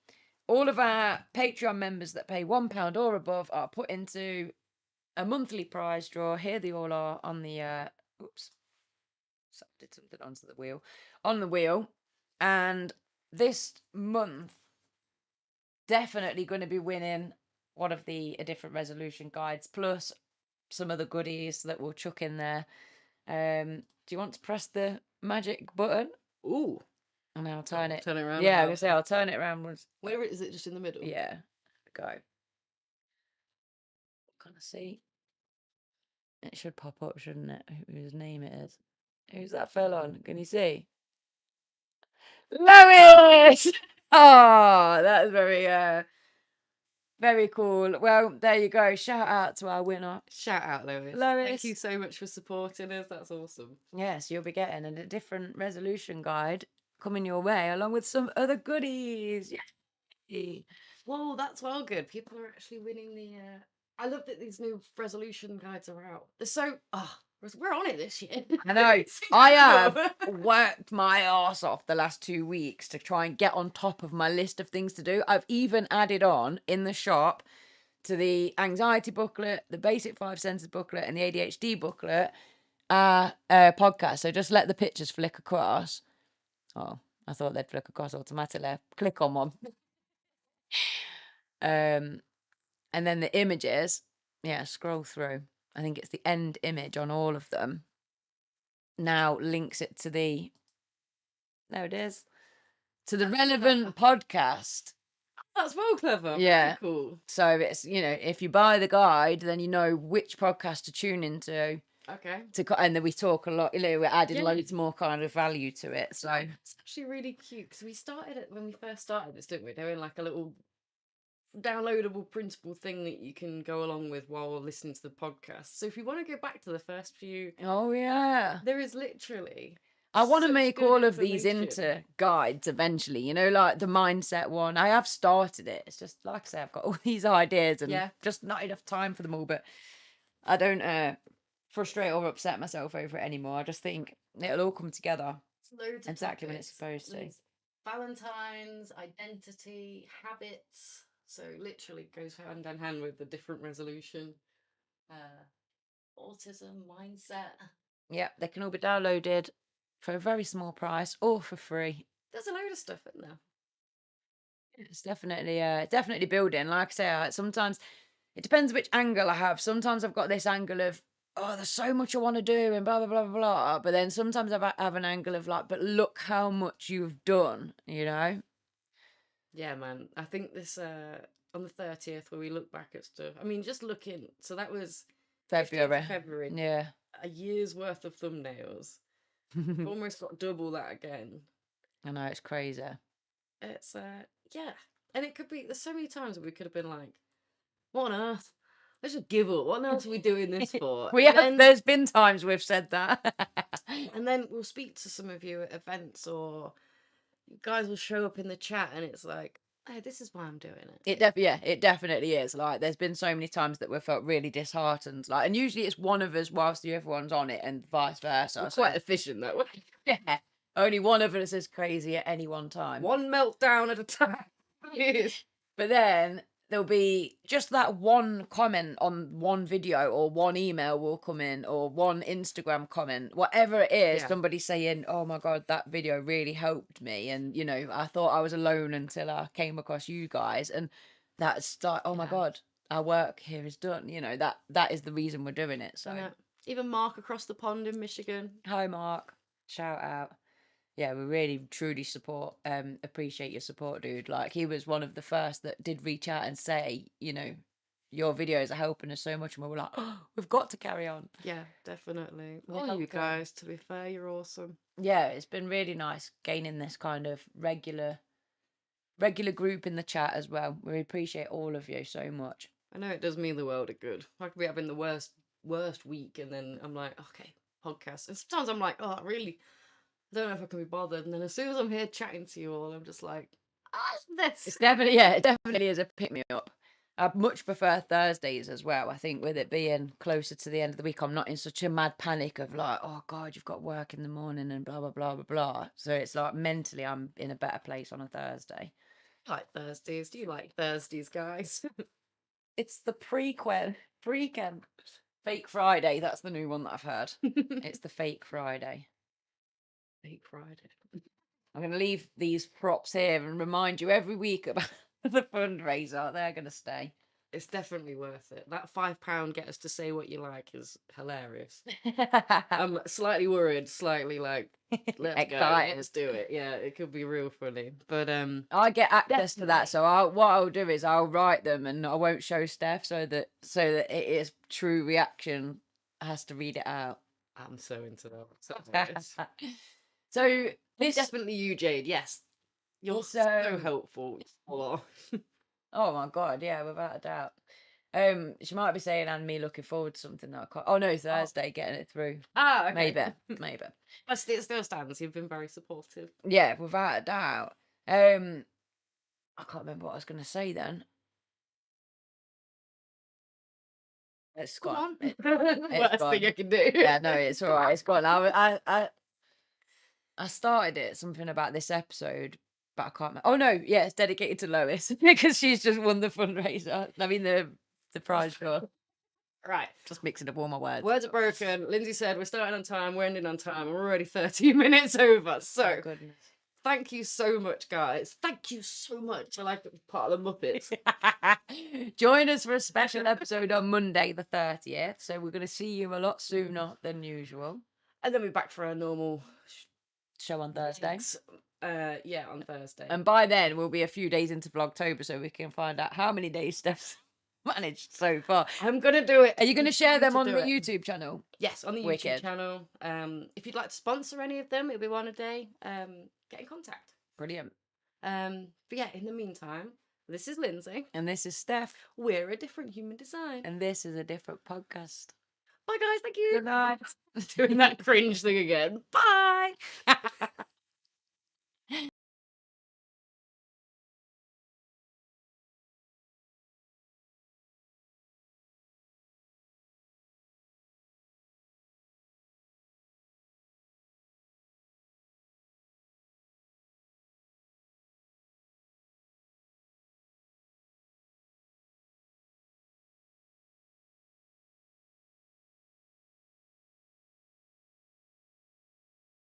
All of our Patreon members that pay £1 or above are put into a monthly prize draw. Here they all are on the oops. So I did something onto the wheel. On the wheel. And this month definitely going to be winning one of the different resolution guides, plus some of the goodies that we'll chuck in there. Do you want to press the magic button? ooh. And I'll turn it. Turn it around. Yeah, I was gonna say I'll turn it around once. Where is it? Just in the middle? Yeah. Go. What can I see? It should pop up, shouldn't it? Whose name it is? Who's that fella on? Can you see? Lois! Oh, that's very cool. Well, there you go. Shout out to our winner. Shout out, Lois. Lois. Thank you so much for supporting us. That's awesome. Yes, you'll be getting a different resolution guide coming your way, along with some other goodies. Yeah. Whoa, that's well good. People are actually winning the. I love that these new resolution guides are out. They're so We're on it this year. I know. It's I have incredible. worked my ass off the last 2 weeks to try and get on top of my list of things to do. I've even added on in the shop to the anxiety booklet, the basic 5 senses booklet, and the ADHD booklet, podcast. So just let the pictures flick across. Oh, I thought they'd flick across automatically. Click on one. And then the images, yeah, scroll through. I think it's the end image on all of them. Now links it to the, there it is, to the relevant podcast. That's well clever. Yeah. Very cool. So it's, if you buy the guide, then you know which podcast to tune into. Okay. And then we talk a lot, we're adding Yeah. loads more kind of value to it. So It's actually really cute because we started it when we first started this, didn't we? Doing like a little downloadable printable thing that you can go along with while listening to the podcast. So if you want to go back to the first few, oh yeah, there is literally. I want to such make good all of these information. into guides eventually, like the mindset one. I have started it. It's just like I say, I've got all these ideas and Yeah. just not enough time for them all. But I don't frustrate or upset myself over it anymore. I just think it'll all come together It's loads of exactly when it's topics. supposed to. There's Valentine's, identity, habits. So literally goes hand in hand with the different resolution. Autism, mindset. Yeah, they can all be downloaded for a very small price or for free. There's a load of stuff in there. It's definitely building. Like I say, sometimes it depends which angle I have. Sometimes I've got this angle of, oh, there's so much I want to do and blah blah blah blah blah. But then sometimes I have an angle of like, but look how much you've done. Yeah, man. I think this on the 30th where we look back at stuff. I mean, just looking. So that was 15th of February. February. Yeah. A year's worth of thumbnails. We've almost got double that again. I know, it's crazy. It's yeah. And it could be there's so many times where we could have been like, what on earth? Let's just give up. What on earth are we doing this for? There's been times we've said that. And then we'll speak to some of you at events or you guys will show up in the chat and it's like, hey, this is why I'm doing it. It definitely is. Like, there's been so many times that we've felt really disheartened. Like, and usually it's one of us whilst the other one's on it, and vice versa. We're quite efficient that way. Yeah. Only one of us is crazy at any one time. One meltdown at a time. But then there'll be just that one comment on one video, or one email will come in, or one Instagram comment, whatever it is, Yeah. somebody saying, oh my God, that video really helped me. And, I thought I was alone until I came across you guys. And that's like, oh my Yeah. God, our work here is done. That is the reason we're doing it. So even Mark across the pond in Michigan. hi, Mark. Shout out. Yeah, we really truly appreciate your support, dude. Like, he was one of the first that did reach out and say, your videos are helping us so much, and we were like, oh, we've got to carry on. Yeah, definitely. We'll All help you them. guys, to be fair, you're awesome. Yeah, it's been really nice gaining this kind of regular group in the chat as well. We appreciate all of you so much. I know it does mean the world of good. I could be having the worst week, and then I'm like, okay, podcast. And sometimes I'm like, oh, really, I don't know if I can be bothered. And then as soon as I'm here chatting to you all, I'm just like, this. It's it definitely is a pick me up. I much prefer Thursdays as well. I think with it being closer to the end of the week, I'm not in such a mad panic of like, oh God, you've got work in the morning and blah, blah, blah, blah, blah. So it's like mentally I'm in a better place on a Thursday. I like Thursdays. Do you like Thursdays, guys? It's the prequel. Fake Friday. That's the new one that I've heard. It's the Fake Friday. Fake Friday. I'm going to leave these props here and remind you every week about the fundraiser. They're going to stay. It's definitely worth it. That £5 get us to say what you like is hilarious. I'm slightly worried, slightly like, let's go, Excited. let's do it. Yeah, it could be real funny. But I get access to that, so what I'll do is I'll write them and I won't show Steph, so that it is true reaction has to read it out. I'm so into that. So this Definitely you, Jade. Yes, you're This, so helpful. Oh. Oh my God, yeah, without a doubt. She might be saying, and me looking forward to something that I can't. Oh no, Thursday, getting it through. Ah, okay. Maybe. But it still stands. You've been very supportive. Yeah, without a doubt. I can't remember what I was going to say then. It's Come gone. on. It's Worst thing gone. I can do. Yeah, no, it's all right. It's gone. I started it something about this episode, but I can't. Oh no, yeah, it's dedicated to Lois because she's just won the fundraiser. I mean the prize for Right. just mixing up all my words. Words are broken. Lindsay said we're starting on time, we're ending on time, and we're already 30 minutes over. So Oh, goodness. thank you so much, guys. Thank you so much for like part of the Muppets. Join us for a special episode on Monday, the 30th. So we're going to see you a lot sooner than usual. And then we're back for our normal Show on Thursday. yeah, on Thursday. And by then, we'll be a few days into Vlogtober, so we can find out how many days Steph's managed so far. I'm gonna do it. Are you going to share them on the it. YouTube channel? Yes, on the YouTube Wicked. channel. If you'd like to sponsor any of them, it'll be one a day. Get in contact. Brilliant. But yeah, in the meantime, this is Lindsay. And this is Steph. We're a different human design. And this is a different podcast. Bye, guys. Thank you. Good night. Doing that cringe thing again. Bye.